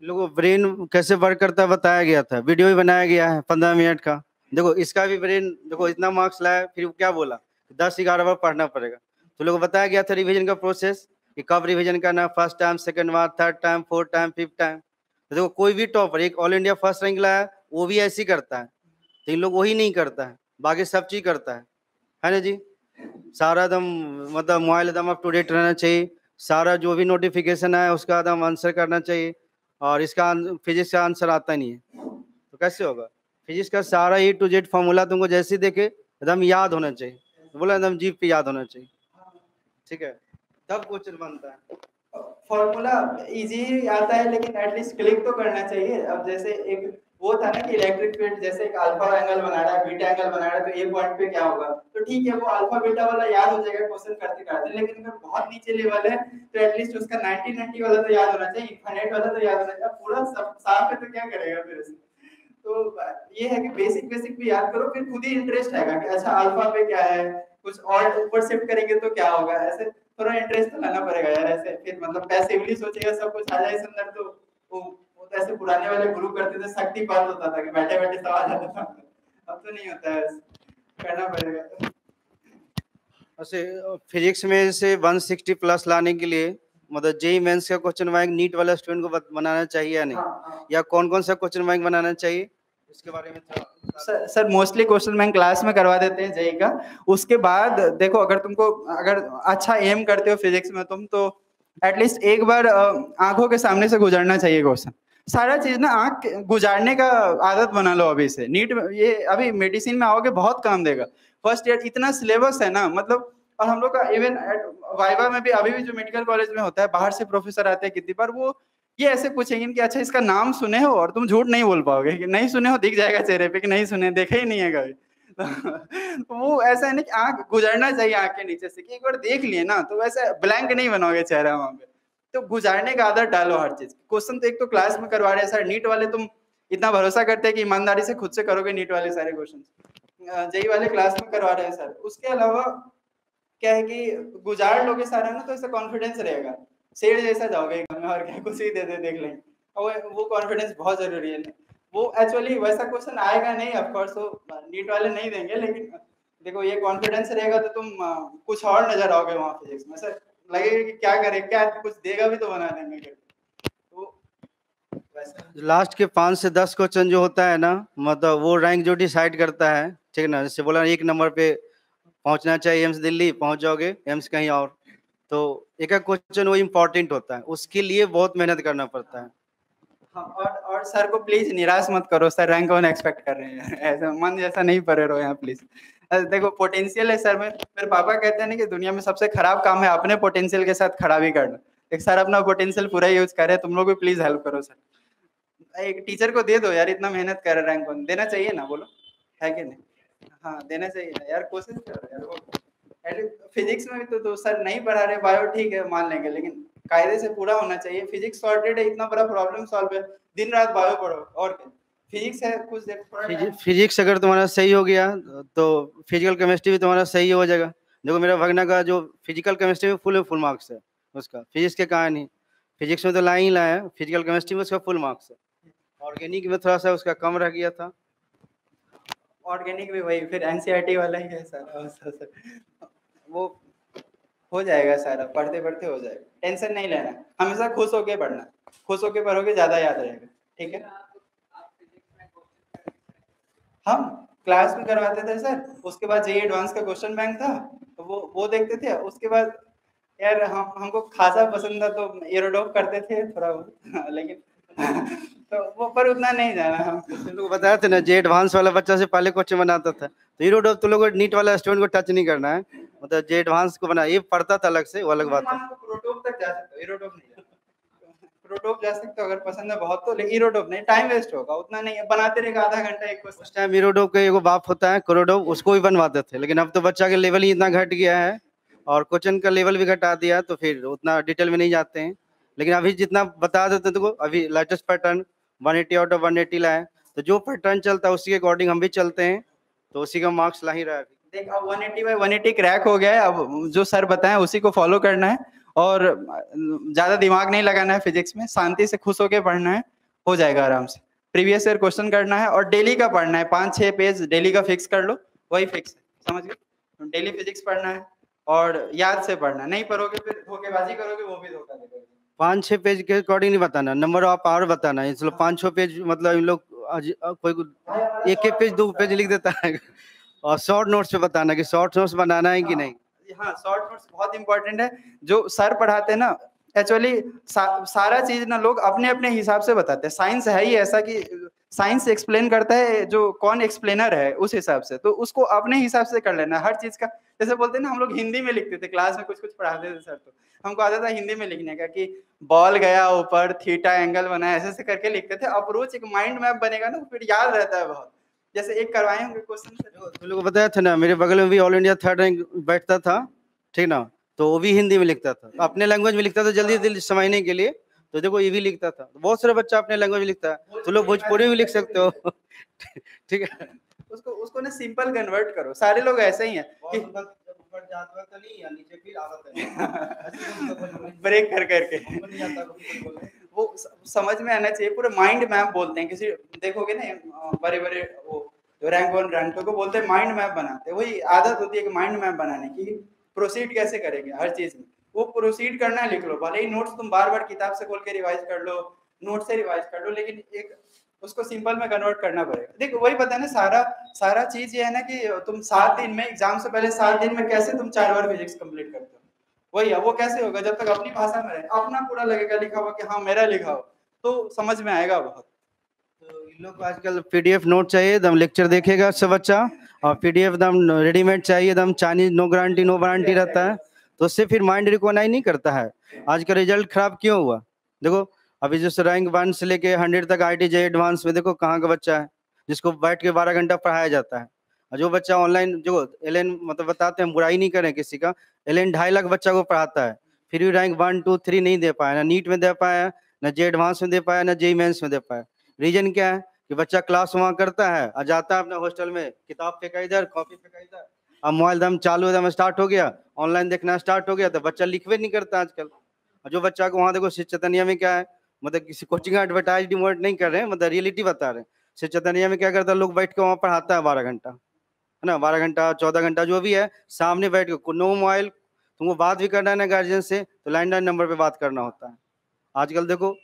लोगों ब्रेन कैसे वर्क करता है बताया गया था, वीडियो भी बनाया गया है 15 मिनट का। देखो इसका भी ब्रेन देखो इतना मार्क्स लाया, फिर क्या बोला 10-11 बार पढ़ना पड़ेगा। तो लोगों बताया गया था रिवीजन का प्रोसेस कि कब रिवीजन करना, फर्स्ट टाइम, सेकंड बार, third time, fourth time, fifth time. तो देखो कोई भी टॉपर, एक ऑल इंडिया फर्स्ट रैंक लाया वो भी ऐसे ही करता है, तो इन लोग वही नहीं करता है, बाकी सब चीज करता है ना जी। सारा एकदम मतलब मोबाइल एकदम अप टू डेट रहना चाहिए, सारा जो भी नोटिफिकेशन है उसका एकदम आंसर करना चाहिए, और इसका फिजिक्स का आंसर आता नहीं है तो कैसे होगा। फिजिक्स का सारा A to Z फॉर्मूला तुमको जैसे देखे एकदम याद होना चाहिए, तो बोला एकदम जीप पे याद होना चाहिए, ठीक है, तब क्वेश्चन बनता है। फॉर्मूला इजी आता है लेकिन एटलीस्ट क्लिक तो करना चाहिए। अब जैसे एक वो था ना कि इलेक्ट्रिक फील्ड जैसे एक अल्फा एंगल बना रहा है, बीटा एंगल बना रहा है, तो ए पॉइंट पे क्या होगा, तो ठीक है वो अल्फा बीटा वाला याद हो जाएगा क्वेश्चन करते करते, लेकिन अगर बहुत नीचे लेवल है तो एटलीस्ट उसका 90 90 वाला तो याद होना चाहिए, इनफाइनाइट वाला तो याद होना चाहिए। पूरा सब साफ है तो क्या करेगा फिर इसे। तो ये है कि बेसिक बेसिक भी याद करो, फिर खुद ही इंटरेस्ट आएगा कि अच्छा अल्फा पे क्या है, कुछ और ऊपर शिफ्ट करेंगे तो क्या होगा, ऐसे थोड़ा इंटरेस्ट तो लाना पड़ेगा यार। ऐसे फिर मतलब पैसिवली सोचेगा सब कुछ आ जाए इस अंदर, तो वो तो ऐसे पुराने वाले गुरु करते थे, शक्तिपात होता था कि बैठे बैठे सब आ जाता था। अब तो नहीं होता है, करना पड़ेगा। वैसे फिजिक्स में से 160 प्लस लाने के लिए मतलब जेई मेंस का क्वेश्चन बैंक नीट वाला स्टूडेंट को बनाना चाहिए या नहीं, हाँ। या कौन कौन सा क्वेश्चन बैंक बनाना चाहिए, इसके बारे में थोड़ा। Sir mostly question bank class में करवा देते हैं जेई का। उसके बाद देखो अगर तुमको अगर अच्छा एम करते हो फिजिक्स में तुम, तो एटलीस्ट एक बार आंखों के सामने से गुजरना चाहिए क्वेश्चन। सारा चीज ना आंख गुजारने का आदत बना लो अभी से। नीट में ये अभी मेडिसिन में आओगे बहुत काम देगा। फर्स्ट ईयर इतना सिलेबस है ना, मतलब और हम लोग का इवन वाइवा में भी अभी भी जो मेडिकल कॉलेज में होता है, बाहर से प्रोफेसर आते हैं कितनी बार, वो ये ऐसे पूछेंगे कि अच्छा इसका नाम सुने हो, और तुम झूठ नहीं बोल पाओगे कि नहीं सुने हो, दिख जाएगा चेहरे पे कि नहीं सुने, देखे ही नहीं है कभी। तो वो ऐसा है ना कि आंख गुजरना चाहिए आंख के नीचे से, कि एक बार देख लिए ना तो वैसे ब्लैंक नहीं बनोगे चेहरा वहां पे। तो गुजारने का आदत डालो हर चीज। क्वेश्चन तो एक तो क्लास में करवा रहे हैं सर, नीट वाले तुम इतना भरोसा करते हैं कि ईमानदारी से खुद से करोगे नीट वाले सारे क्वेश्चन, जेई वाले क्लास में करवा रहे हैं सर। उसके अलावा क्या है कि गुजार लोगे सारा ना तो ऐसा कॉन्फिडेंस रहेगा, शेर जैसा जाओगे एकदम, और क्या कुछ ही दे दे देख लेंगे। और वो कॉन्फिडेंस बहुत जरूरी है। वो एक्चुअली वैसा क्वेश्चन आएगा नहीं, ऑफ कोर्स वो नीट वाले नहीं देंगे, लेकिन देखो ये कॉन्फिडेंस रहेगा तो तुम कुछ और नजर आओगे वहाँ फिजिक्स में। सर लगेगा कि क्या करे, क्या कुछ देगा भी तो बना देंगे। तो लास्ट के 5 से 10 क्वेश्चन जो होता है ना, मतलब वो रैंक जो डिसाइड करता है, ठीक है ना। जैसे बोला 1 नंबर पे पहुंचना चाहिए एम्स दिल्ली, पहुंच जाओगे एम्स कहीं और, तो एक एक क्वेश्चन वो इम्पोर्टेंट होता है, उसके लिए बहुत मेहनत करना पड़ता है। हाँ, और सर को प्लीज निराश मत करो, सर रैंक 1 एक्सपेक्ट कर रहे हैं, ऐसा मन जैसा नहीं पड़े रहो यहाँ प्लीज। देखो पोटेंशियल है सर में, मेरे पापा कहते हैं ना कि दुनिया में सबसे खराब काम है अपने पोटेंशियल के साथ खड़ा भी करना। एक सर अपना पोटेंशियल पूरा यूज कर रहे हैं, तुम लोग भी प्लीज हेल्प करो सर। एक टीचर को दे दो यार, इतना मेहनत कर रहे, रैंक 1 देना चाहिए ना, बोलो है कि नहीं। हाँ देना चाहिए ना यार, कोशिश करो यार। फिजिक्स में भी तो सर नहीं पढ़ा रहे, बायो ठीक है मान लेंगे, लेकिन कायदे से पूरा होना चाहिए। फिजिक्स सॉर्टेड है, इतना बड़ा प्रॉब्लम सॉल्व है, दिन रात बायो पढ़ो और क्या। फिजिक्स है कुछ देर फिजिक्स अगर तुम्हारा सही हो गया तो फिजिकल केमिस्ट्री भी तुम्हारा सही हो जाएगा। देखो मेरा भगना का जो फिजिकल केमिस्ट्री में फुल मार्क्स है उसका, फिजिक्स के कहा नहीं, फिजिक्स में तो ला ही लाया, फिजिकल केमिस्ट्री में उसका फुल मार्क्स है। ऑर्गेनिक में थोड़ा सा उसका कम रह गया था। ऑर्गेनिक भी वही फिर एनसीईआरटी वाला ही है सर, वो हो जाएगा सारा, पढ़ते पढ़ते हो जाएगा, टेंशन नहीं लेना, हमेशा खुश होके पढ़ना, खुश होके पढ़ोगे ज्यादा याद रहेगा, ठीक है। हम क्लास में करवाते थे सर, उसके बाद जेईई एडवांस का क्वेश्चन बैंक था तो वो देखते थे। उसके बाद यार हमको खासा पसंद था तो एरोडॉप करते थे थोड़ा बहुत लेकिन तो वो पर उतना नहीं जाना। हम तुमको बताया था ना, जे एडवांस वाला बच्चा से पहले क्वेश्चन बनाता था, तो एरोडॉप तो लोगों नीट वाला स्टूडेंट को टच नहीं करना है, मतलब जे एडवांस को बना, ये पढ़ता था अलग से, वो अलग बात है। प्रोटोप तक जा सकते हो, एरोडॉप नहीं, प्रोटोप जा सकते हो अगर पसंद है बहुत तो, लेकिन एरोडॉप नहीं, टाइम वेस्ट होगा, उतना नहीं है, बनाते रहेगा आधा घंटा एक क्वेश्चन। उस टाइम एरोडॉप का एगो बाप होता है कोरोडॉप, उसको भी बनवाते थे, लेकिन अब तो बच्चा के लेवल ही इतना घट गया है और क्वेश्चन का लेवल भी घटा दिया, तो फिर उतना डिटेल में नहीं जाते हैं। लेकिन अभी जितना बता देते थे, अभी लेटेस्ट पैटर्न 180 आउट ऑफ 180 लाए, तो जो पैटर्न चलता है उसी के अकॉर्डिंग हम भी चलते हैं, तो उसी का मार्क्स ला ही रहा है। देख अब 180 बाय 180 क्रैक हो गया है, अब जो सर बताएं उसी को फॉलो करना है और ज्यादा दिमाग नहीं लगाना है फिजिक्स में, शांति से खुश होके पढ़ना है, हो जाएगा आराम से। प्रीवियस ईयर क्वेश्चन करना है और डेली का पढ़ना है, 5-6 पेज डेली का फिक्स कर लो, वही फिक्स है, समझ गए। डेली फिजिक्स पढ़ना है और याद से पढ़ना, नहीं पढ़ोगे फिर धोखेबाजी करोगे, वो भी धोखा देगा। 5-6 पेज के अकॉर्डिंग नहीं बताना, नंबर ऑफ आवर बताना है। इसलिए 5-6 पेज मतलब इन लोग कोई एक पेज 2 पेज लिख देता है और शॉर्ट नोट्स पे बताना कि शॉर्ट नोट्स बनाना है कि नहीं। हाँ शॉर्ट नोट्स बहुत इंपॉर्टेंट है। जो सर पढ़ाते हैं ना एक्चुअली सारा चीज ना लोग अपने अपने हिसाब से बताते हैं। साइंस है ही ऐसा कि साइंस एक्सप्लेन करता है जो कौन एक्सप्लेनर है उस हिसाब से, तो उसको अपने हिसाब से कर लेना हर चीज का। जैसे बोलते हैं ना, हम लोग हिंदी में लिखते थे क्लास में, कुछ कुछ पढ़ाते थे सर, तो हमको आता था हिंदी में लिखने का कि बॉल गया ऊपर, थीटा एंगल बना, ऐसे ऐसे करके लिखते थे। अप्रोच एक माइंड मैप बनेगा ना, फिर याद रहता है बहुत। जैसे एक करवाए होंगे क्वेश्चन से, तुम लोग को बताया था ना, मेरे बगल में भी ऑल इंडिया 3rd रैंक बैठता था, ठीक ना, तो वो भी हिंदी में लिखता था, अपने लैंग्वेज में लिखता था जल्दी जल्दी समझने के लिए। तो देखो ये भी लिखता था, बहुत सारा बच्चा अपने लैंग्वेज में लिखता है, तो लोग भोजपुरी में लिख सकते हो। ठीक है, उसको उसको ना सिंपल कन्वर्ट करो। सारे लोग ऐसे ही हैं कि ऊपर जाता था नहीं या नीचे फिर आता था, ब्रेक कर करके वो समझ में आना चाहिए। पूरे माइंड मैप बोलते हैं, किसी देखोगे ना बड़े बड़े वो रैंक 1 रैंक 2 को बोलते हैं माइंड मैप बनाते हैं। वही आदत होती है कि माइंड मैप बनाने की, प्रोसीड कैसे करेंगे हर चीज में, वो प्रोसीड करना है लिख लो। भले ही नोट्स तुम बार बार किताब से खोल के रिवाइज कर लो, नोट से रिवाइज कर लो, लेकिन एक उसको सिंपल में कन्वर्ट करना पड़ेगा। देखो वही पता है ना, सारा चीज ये है ना कि तुम 7 दिन में, एग्जाम से पहले 7 दिन में कैसे तुम 4 बार फिजिक्स कंप्लीट करते हो, वही है। वो कैसे होगा जब तक अपनी भाषा में रहे, अपना पूरा लगेगा लिखा हुआ कि हाँ मेरा लिखा हो, तो समझ में आएगा बहुत। तो इन लोग को आजकल पीडीएफ नोट चाहिए, दम लेक्चर देखेगा सब बच्चा, और पीडीएफ दम रेडीमेड चाहिए, दम Chinese no guarantee no warranty रहता है, तो उससे फिर माइंड रिकॉग्नाइज नहीं करता है। आज का रिजल्ट खराब क्यों हुआ? देखो अभी जैसे रैंक 1 से लेके 100 तक IIT JEE एडवांस में देखो कहाँ का बच्चा है जिसको बैठ के 12 घंटा पढ़ाया जाता है। और जो बच्चा ऑनलाइन, जो एलएन मतलब बताते हैं, बुराई नहीं करें किसी का, एलएन 2.5 लाख बच्चा को पढ़ाता है, फिर भी रैंक 1 2 3 नहीं दे पाया, ना नीट में दे पाया, ना JEE एडवांस में दे पाया, ना JEE मेंस में दे पाया। रीजन क्या है कि बच्चा क्लास वहाँ करता है और जाता है अपने हॉस्टल में, किताब फेंका इधर, कॉपी फेंका इधर, अब मोबाइल दम चालू एकदम स्टार्ट हो गया, ऑनलाइन देखना स्टार्ट हो गया, तो बच्चा लिखवे नहीं करता आजकल। और जो बच्चा को वहाँ देखो शिव चैतन्य में क्या है, मतलब किसी कोचिंग का एडवर्टाइज डिमोट नहीं कर रहे हैं, मतलब रियलिटी बता रहे हैं। शिव चैतन्य में क्या करता है, लोग बैठ के वहाँ पढ़ाता है 12 घंटा, है ना, 12 घंटा 14 घंटा जो भी है, सामने बैठ के, नो मोबाइल, तुमको बात भी करना है ना गार्जियन से तो लैंडलाइन नंबर पे बात करना होता है। आजकल देखो,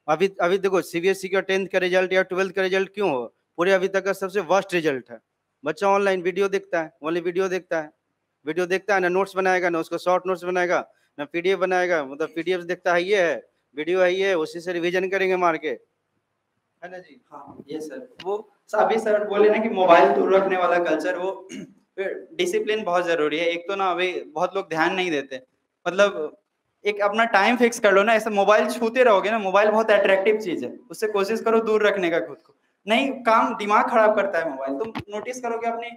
अभी अभी देखो CBSE का 10th का रिजल्ट या 12th का रिजल्ट क्यों हो, पूरे अभी तक का सबसे वर्स्ट रिजल्ट है। बच्चा ऑनलाइन वीडियो देखता है, ओनली वीडियो देखता है, वीडियो देखता है ना, नोट्स बनाएगा ना, उसको शॉर्ट नोट्स बनाएगा ना, PDF बनाएगा, मतलब PDF देखता है ये है, वीडियो है ये, उसी से रिवीजन करेंगे मार के, है ना जी। हाँ ये सर, वो अभी सर बोले ना कि मोबाइल दूर रखने वाला कल्चर, वो डिसिप्लिन बहुत जरूरी है। एक तो ना अभी बहुत लोग ध्यान नहीं देते, मतलब एक अपना टाइम फिक्स कर लो ना। ऐसे मोबाइल छूते रहोगे ना, मोबाइल बहुत अट्रैक्टिव चीज है, उससे कोशिश करो दूर रखने का खुद को। नहीं, काम दिमाग खराब करता है मोबाइल। तुम नोटिस करोगे अपनी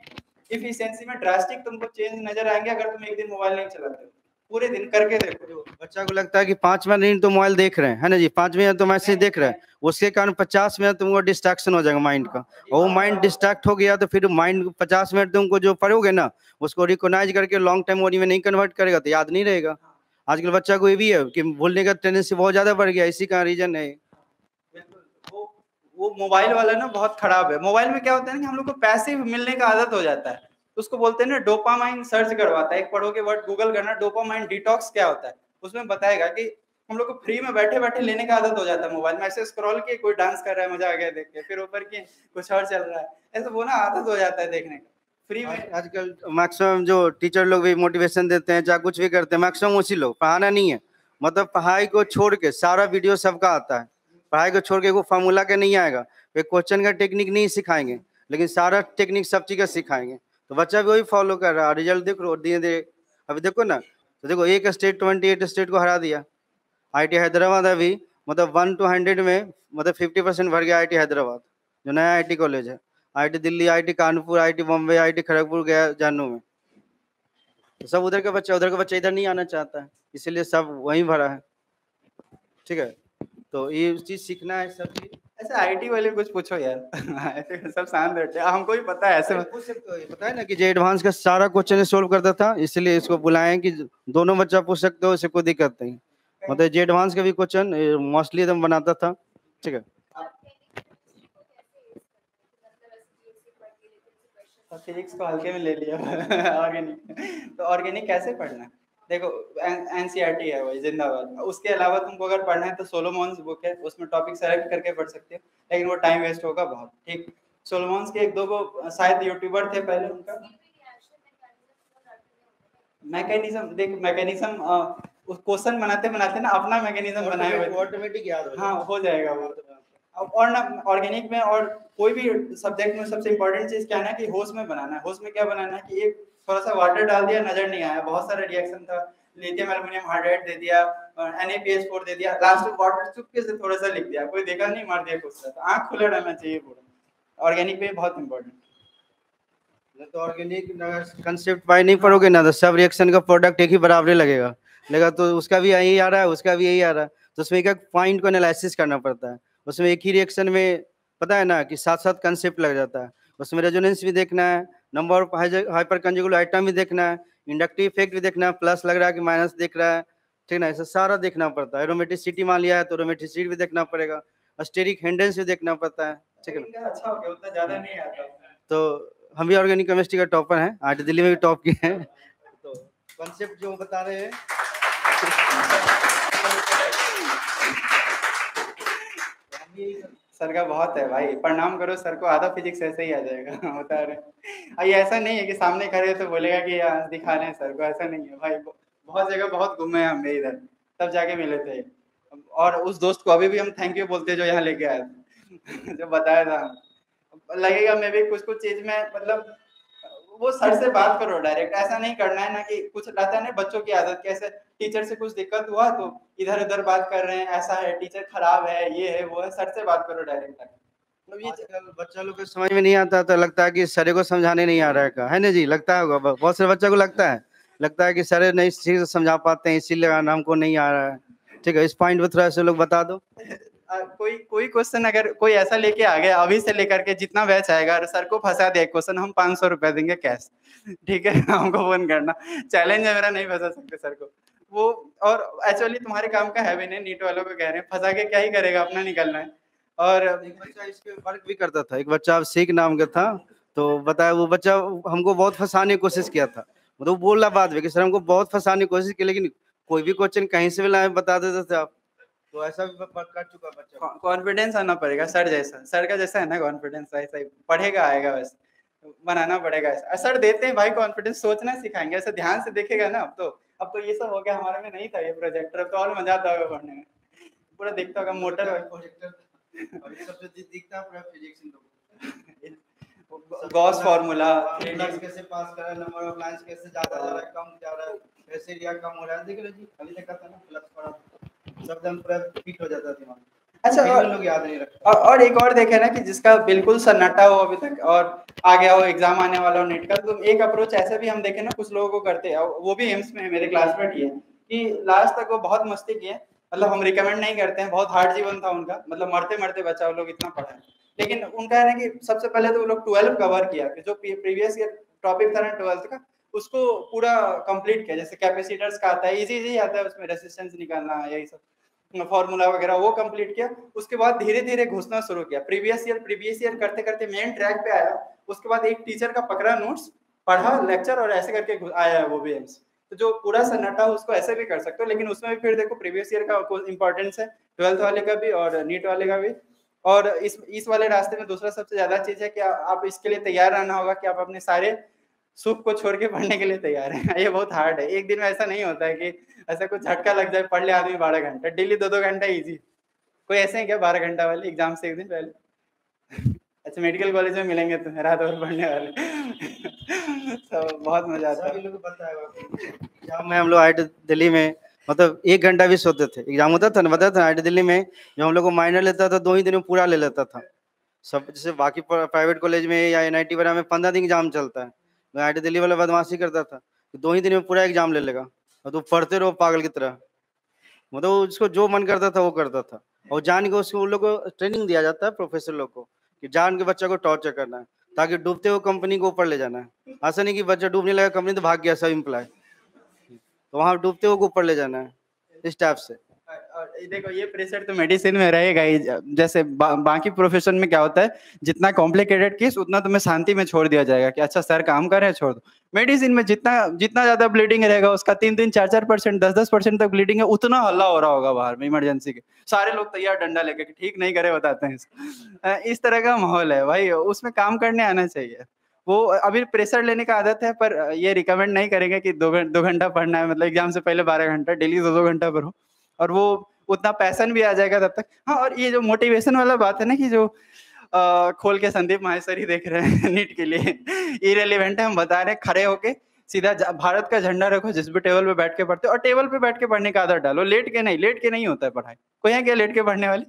इफिशियंसी में ड्रास्टिक तुमको चेंज नजर आएंगे अगर तुम एक दिन मोबाइल नहीं चलाते हो। पूरे दिन करके देखो। बच्चा को लगता है कि 5 मिनट तो मोबाइल देख रहे हैं, है ना जी, 5 मिनट तो मैसेज देख रहे हैं, उसके कारण 50 मिनट तुमको डिस्ट्रैक्शन हो जाएगा माइंड का, और वो माइंड डिस्ट्रैक्ट हो गया तो फिर माइंड 50 मिनट तुमको जो पढ़ोगे ना, उसको रिकॉग्नाइज करके लॉन्ग टाइम मेमोरी में नहीं कन्वर्ट करेगा तो याद नहीं रहेगा। आजकल बच्चा को ये भी है कि भूलने का टेंडेंसी बहुत ज्यादा बढ़ गया, इसी का रीजन है। वो मोबाइल वाला ना बहुत खराब है। मोबाइल में क्या होता है ना कि हम लोग को पैसे मिलने का आदत हो जाता है, उसको बोलते हैं ना डोपामाइन सर्च करवाता है। एक पढ़ोगे वर्ड गूगल करना, डोपामाइन डिटॉक्स क्या होता है, उसमें बताएगा कि हम लोग को फ्री में बैठे बैठे लेने का आदत हो जाता है मोबाइल में। ऐसे स्क्रॉल किए, कोई डांस कर रहा है मजा आ गया देख के, फिर ऊपर किए कुछ और चल रहा है, ऐसे वो ना आदत हो जाता है देखने का फ्री में। आजकल मैक्सिमम जो टीचर लोग भी मोटिवेशन देते हैं, चाहे कुछ भी करते हैं, मैक्सिमम उसी लोग, पढ़ाना नहीं है, मतलब पढ़ाई को छोड़ के सारा वीडियो सबका आता है, पढ़ाई को छोड़ के वो फार्मूला का नहीं आएगा, वे क्वेश्चन का टेक्निक नहीं सिखाएंगे, लेकिन सारा टेक्निक सब चीज़ का सिखाएंगे, तो बच्चा भी वही फॉलो कर रहा है। रिजल्ट देख लो धीरे धीरे, अभी देखो ना, तो देखो एक स्टेट 28 स्टेट को हरा दिया, IIT हैदराबाद अभी मतलब 1 to 100 में मतलब 50% भर गया IIT हैदराबाद, जो नया IIT कॉलेज है। IIT Delhi, IIT Kanpur, IIT Bombay, IIT Kharagpur गया जानू में, तो सब उधर का बच्चा इधर नहीं आना चाहता है, इसीलिए सब वहीं भरा है। ठीक है, तो ये चीज सीखना है सब चीज। ऐसे आईटी वाले कुछ पूछो यार। ऐसे सब शांत बैठे, हमको भी पता है ऐसे। पूछ सकते हो, ये पता है ना कि जे एडवांस का सारा क्वेश्चन सोल्व करता था, इसलिए इसको बुलाए कि दोनों बच्चा पूछ सकते हो, इससे कोई दिक्कत नहीं, मतलब जे एडवांस का भी क्वेश्चन मोस्टली एकदम बनाता था। ठीक है, फिजिक्स को हल्के में ले लिया। ऑर्गेनिक, तो ऑर्गेनिक कैसे पढ़ना है? देखो एनसीईआरटी है वही जिंदाबाद। उसके अलावा तुमको अगर पढ़ना है तो सोलोमॉन्स बुक है, उसमें टॉपिक सेलेक्ट करके पढ़ सकते हो, लेकिन वो टाइम वेस्ट होगा बहुत। ठीक, सोलोमॉन्स के एक दो वो शायद यूट्यूबर थे पहले, उनका मैकेनिज्म देख, मैकेनिज्म उस क्वेश्चन बनाते बनाते ना अपना मैकेनिज्म बनाए हुए, ऑटोमेटिक याद हो हाँ हो जाएगा वो। और ना ऑर्गेनिक में और कोई भी सब्जेक्ट में सबसे इम्पोर्टेंट चीज क्या है ना कि होश में बनाना है। होश में क्या बनाना है कि एक थोड़ा सा वाटर डाल दिया, नजर नहीं आया, बहुत सारा रिएक्शन था, लिथियम एल्युमिनियम हाइड्राइड दे दिया, NaPH4 दे दिया, लास्ट में वाटर चुपके से थोड़ा सा लिख दिया, कोई देखा नहीं, मार दिया कुछ सा। आंख खुला रहना चाहिए पूरा। ऑर्गेनिक में बहुत इंपॉर्टेंट। तो ऑर्गेनिक कंसेप्ट बाय नहीं पढ़ोगे ना तो सब रिएक्शन का प्रोडक्ट एक ही बराबर लगेगा तो उसका भी यही आ रहा है, उसका भी यही आ रहा है, तो उसमें एक एक पॉइंट को एनालिसिस करना पड़ता है। उसमें एक ही रिएक्शन में पता है ना कि 7-7 कंसेप्ट लग जाता है। उसमें रेजोनेंस भी देखना है, number of hyper conjugal item भी देखना है, इंडक्टिव इफेक्ट भी देखना है, प्लस लग रहा है कि माइनस देख रहा है, ठीक ना, ऐसा सारा देखना पड़ता है। एरोमेटिसिटी मान लिया है तो एरोमेटिसिटी भी देखना पड़ेगा, स्टेरिक हिंडेंस भी देखना पड़ता है, ठीक है ना। अच्छा हो गया, उतना ज्यादा नहीं आता। तो हम भी ऑर्गेनिक केमिस्ट्री का टॉपर हैं, आज दिल्ली में भी टॉप किए हैं। तो कॉन्सेप्ट जो बता रहे हैं सर का बहुत है भाई, प्रणाम करो सर को, आधा फिजिक्स ऐसे ही आ जाएगा बता रहे। ये ऐसा नहीं है कि सामने खड़े तो बोलेगा कि दिखा रहे हैं सर को, ऐसा नहीं है भाई। बहुत जगह बहुत घूमे हम भी इधर, तब जाके मिले थे। और उस दोस्त को अभी भी हम थैंक यू बोलते हैं जो यहाँ लेके आया था जो बताया था। लगेगा मैं भी कुछ कुछ चीज में मतलब वो सर से बात करो डायरेक्ट, ऐसा नहीं करना है ना कि कुछ रहता है ना बच्चों की आदत, कैसे टीचर से कुछ दिक्कत हुआ तो इधर उधर बात कर रहे हैं, ऐसा है टीचर खराब है, ये है वो है, सर से बात करो डायरेक्ट। मतलब ये आजकल बच्चा लोग को समझ में नहीं आता तो लगता है कि सर को समझाने नहीं आ रहा है ना जी, लगता होगा बहुत सारे बच्चों को लगता है कि सर नहीं ठीक से समझा पाते हैं इसीलिए हमको नहीं आ रहा है। ठीक है, इस पॉइंट पे थोड़ा सा लोग बता दो। कोई क्वेश्चन अगर कोई ऐसा लेके आ गया अभी से लेकर के जितना बैच आएगा और सर को फंसा दिया क्वेश्चन, हम 500 रुपए देंगे कैश, ठीक है हमको फोन करना, चैलेंज है मेरा, नहीं फंसा सकते सर को वो। और एक्चुअली तुम्हारे काम का है भी नहीं, नीट वालों को कह रहे हैं, फंसा के क्या ही करेगा, अपना निकलना है। और एक बच्चा इस पे वर्क भी करता था, एक बच्चा शेख नाम का था, तो बताया वो बच्चा हमको बहुत फंसाने की कोशिश किया था। मतलब बोल रहा बात में कि सर हमको बहुत फंसाने की कोशिश की, लेकिन कोई भी क्वेश्चन कहीं से भी लाए बता देते थे आप। तो ऐसा भी कर चुका बच्चा। कॉन्फिडेंस आना पड़ेगा सर जैसा, सर का जैसा है ना कॉन्फिडेंस, वैसा ही पढ़ेगा आएगा, बस बनाना पड़ेगा ऐसा। सर देते हैं भाई कॉन्फिडेंस, सोचना सिखाएंगे, ऐसा ध्यान से देखेगा ना। अब तो ये सब हो गया, हमारे में नहीं था ये प्रोजेक्टर, अब तो और मजा आता होगा पढ़ने में, पूरा दिखता होगा मोटर प्रोजेक्टर सबसे दिखता है पूरा फिजिक्स इन लोगों गॉस फार्मूला, कैसे पास कर रहा है, नंबर ऑफ लाइंस कैसे ज्यादा जा रहा है कम जा रहा है, कैसे एरिया कम हो रहा है, देख लो जी अभी देखा था ना फ्लक्स पड़ा सब एकदम पूरा फिट हो जाता है दिमाग। अच्छा लोग याद नहीं रखते। और एक और देखे ना कि जिसका बिल्कुल सन्नाटा हो अभी तक और आ गया हो एग्जाम आने वाला हो नीट का, तो एक अप्रोच ऐसे भी हम देखे ना कुछ लोगों को करते हैं, वो भी एम्स में है, मेरे क्लासमेट ही है, कि लास्ट तक वो बहुत मस्ती किए। मतलब हम रिकमेंड नहीं करते हैं, बहुत हार्ड जीवन था उनका, मतलब मरते मरते बचा वो लोग इतना पढ़ा है। लेकिन उनका है ना कि सबसे पहले तो वो लोग 12 कवर किया, कि जो प्रीवियस ईयर टॉपिक था ना 12th का, उसको पूरा कंप्लीट किया। जैसे कैपेसिटर्स का आता है, इजी आता है उसमें, रेसिस्टेंस निकालना यही सब फॉर्मूला वगैरह, वो कंप्लीट किया। उसके बाद धीरे धीरे घुसना शुरू किया, प्रीवियस ईयर करते करते मेन ट्रैक पे आया। उसके बाद एक टीचर का पकड़ा नोट्स, पढ़ा लेक्चर और ऐसे करके आया है वो भी एम्स। तो जो पूरा सन्नाटा हो उसको ऐसे भी कर सकते हो, लेकिन उसमें भी फिर देखो प्रीवियस ईयर का इंपॉर्टेंस है, 12th वाले का भी और नीट वाले का भी। और इस वाले रास्ते में दूसरा सबसे ज्यादा चीज है कि आप इसके लिए तैयार रहना होगा कि आप अपने सारे सुख को छोड़ के पढ़ने के लिए तैयार है। ये बहुत हार्ड है, एक दिन में ऐसा नहीं होता है कि ऐसा कुछ झटका लग जाए, पढ़ ले आदमी 12 घंटे डेली, 2-2 घंटा इजी। कोई ऐसे है क्या 12 घंटा वाले एग्जाम से एक दिन पहले? अच्छा मेडिकल कॉलेज में मिलेंगे तुम्हें रात भर पढ़ने वाले तो बहुत मजा आता है। एग्जाम में हम लोग आईआईटी दिल्ली में मतलब 1 घंटा भी सोते थे, एग्जाम होता था ना, बताया था आईआईटी दिल्ली में जो हम लोग को माइनर लेता था 2 ही दिन में पूरा ले लेता था। सब जैसे बाकी प्राइवेट कॉलेज में या एनआईटी वगैरह में 15 दिन एग्जाम चलता है, आईआईटी दिल्ली वाला बदमाशी करता था, 2 ही दिन में पूरा एग्जाम ले लेगा और तो पढ़ते रहो पागल की तरह। मतलब उसको जो मन करता था वो करता था, और जान के उसको उन लोग को ट्रेनिंग दिया जाता है प्रोफेसर लोग को कि जान के बच्चा को टॉर्चर करना है ताकि डूबते हुए कंपनी को ऊपर ले जाना है। ऐसा नहीं कि बच्चा डूबने लगा कंपनी तो भाग गया सब इम्प्लॉय, तो वहाँ डूबते हुए को ऊपर ले जाना है, इस टाइप से। और देखो ये प्रेशर तो मेडिसिन में रहेगा ही, जैसे बाकी प्रोफेशन में क्या होता है, जितना कॉम्प्लिकेटेड केस उतना तुम्हें शांति में छोड़ दिया जाएगा कि अच्छा सर काम कर रहे हैं छोड़ दो। मेडिसिन में जितना ज्यादा ब्लीडिंग रहेगा, उसका 3-3, 4-4%, 10-10% तक ब्लीडिंग है, उतना हल्ला हो रहा होगा बाहर में इमरजेंसी के, सारे लोग तैयार डंडा लेके कि ठीक नहीं करे बताते हैं इसको। इस तरह का माहौल है भाई, उसमें काम करने आना चाहिए। वो अभी प्रेशर लेने का आदत है, पर ये रिकमेंड नहीं करेंगे कि 2 घंटा पढ़ना है, मतलब एग्जाम से पहले 12 घंटा डेली 2-2 घंटा पढ़ो। और वो उतना पैशन भी आ जाएगा तब तक। हाँ, और ये जो मोटिवेशन वाला बात है ना कि जो खोल के संदीप माहेश्वरी देख रहे हैं नीट के लिए, इरेलीवेंट है। हम बता रहे हैं खड़े होके सीधा भारत का झंडा रखो जिस भी टेबल पे बैठ के पढ़ते हो, और टेबल पे बैठ के पढ़ने का आदत डालो। लेट के नहीं होता है पढ़ाई। कोई है क्या लेट के पढ़ने वाले?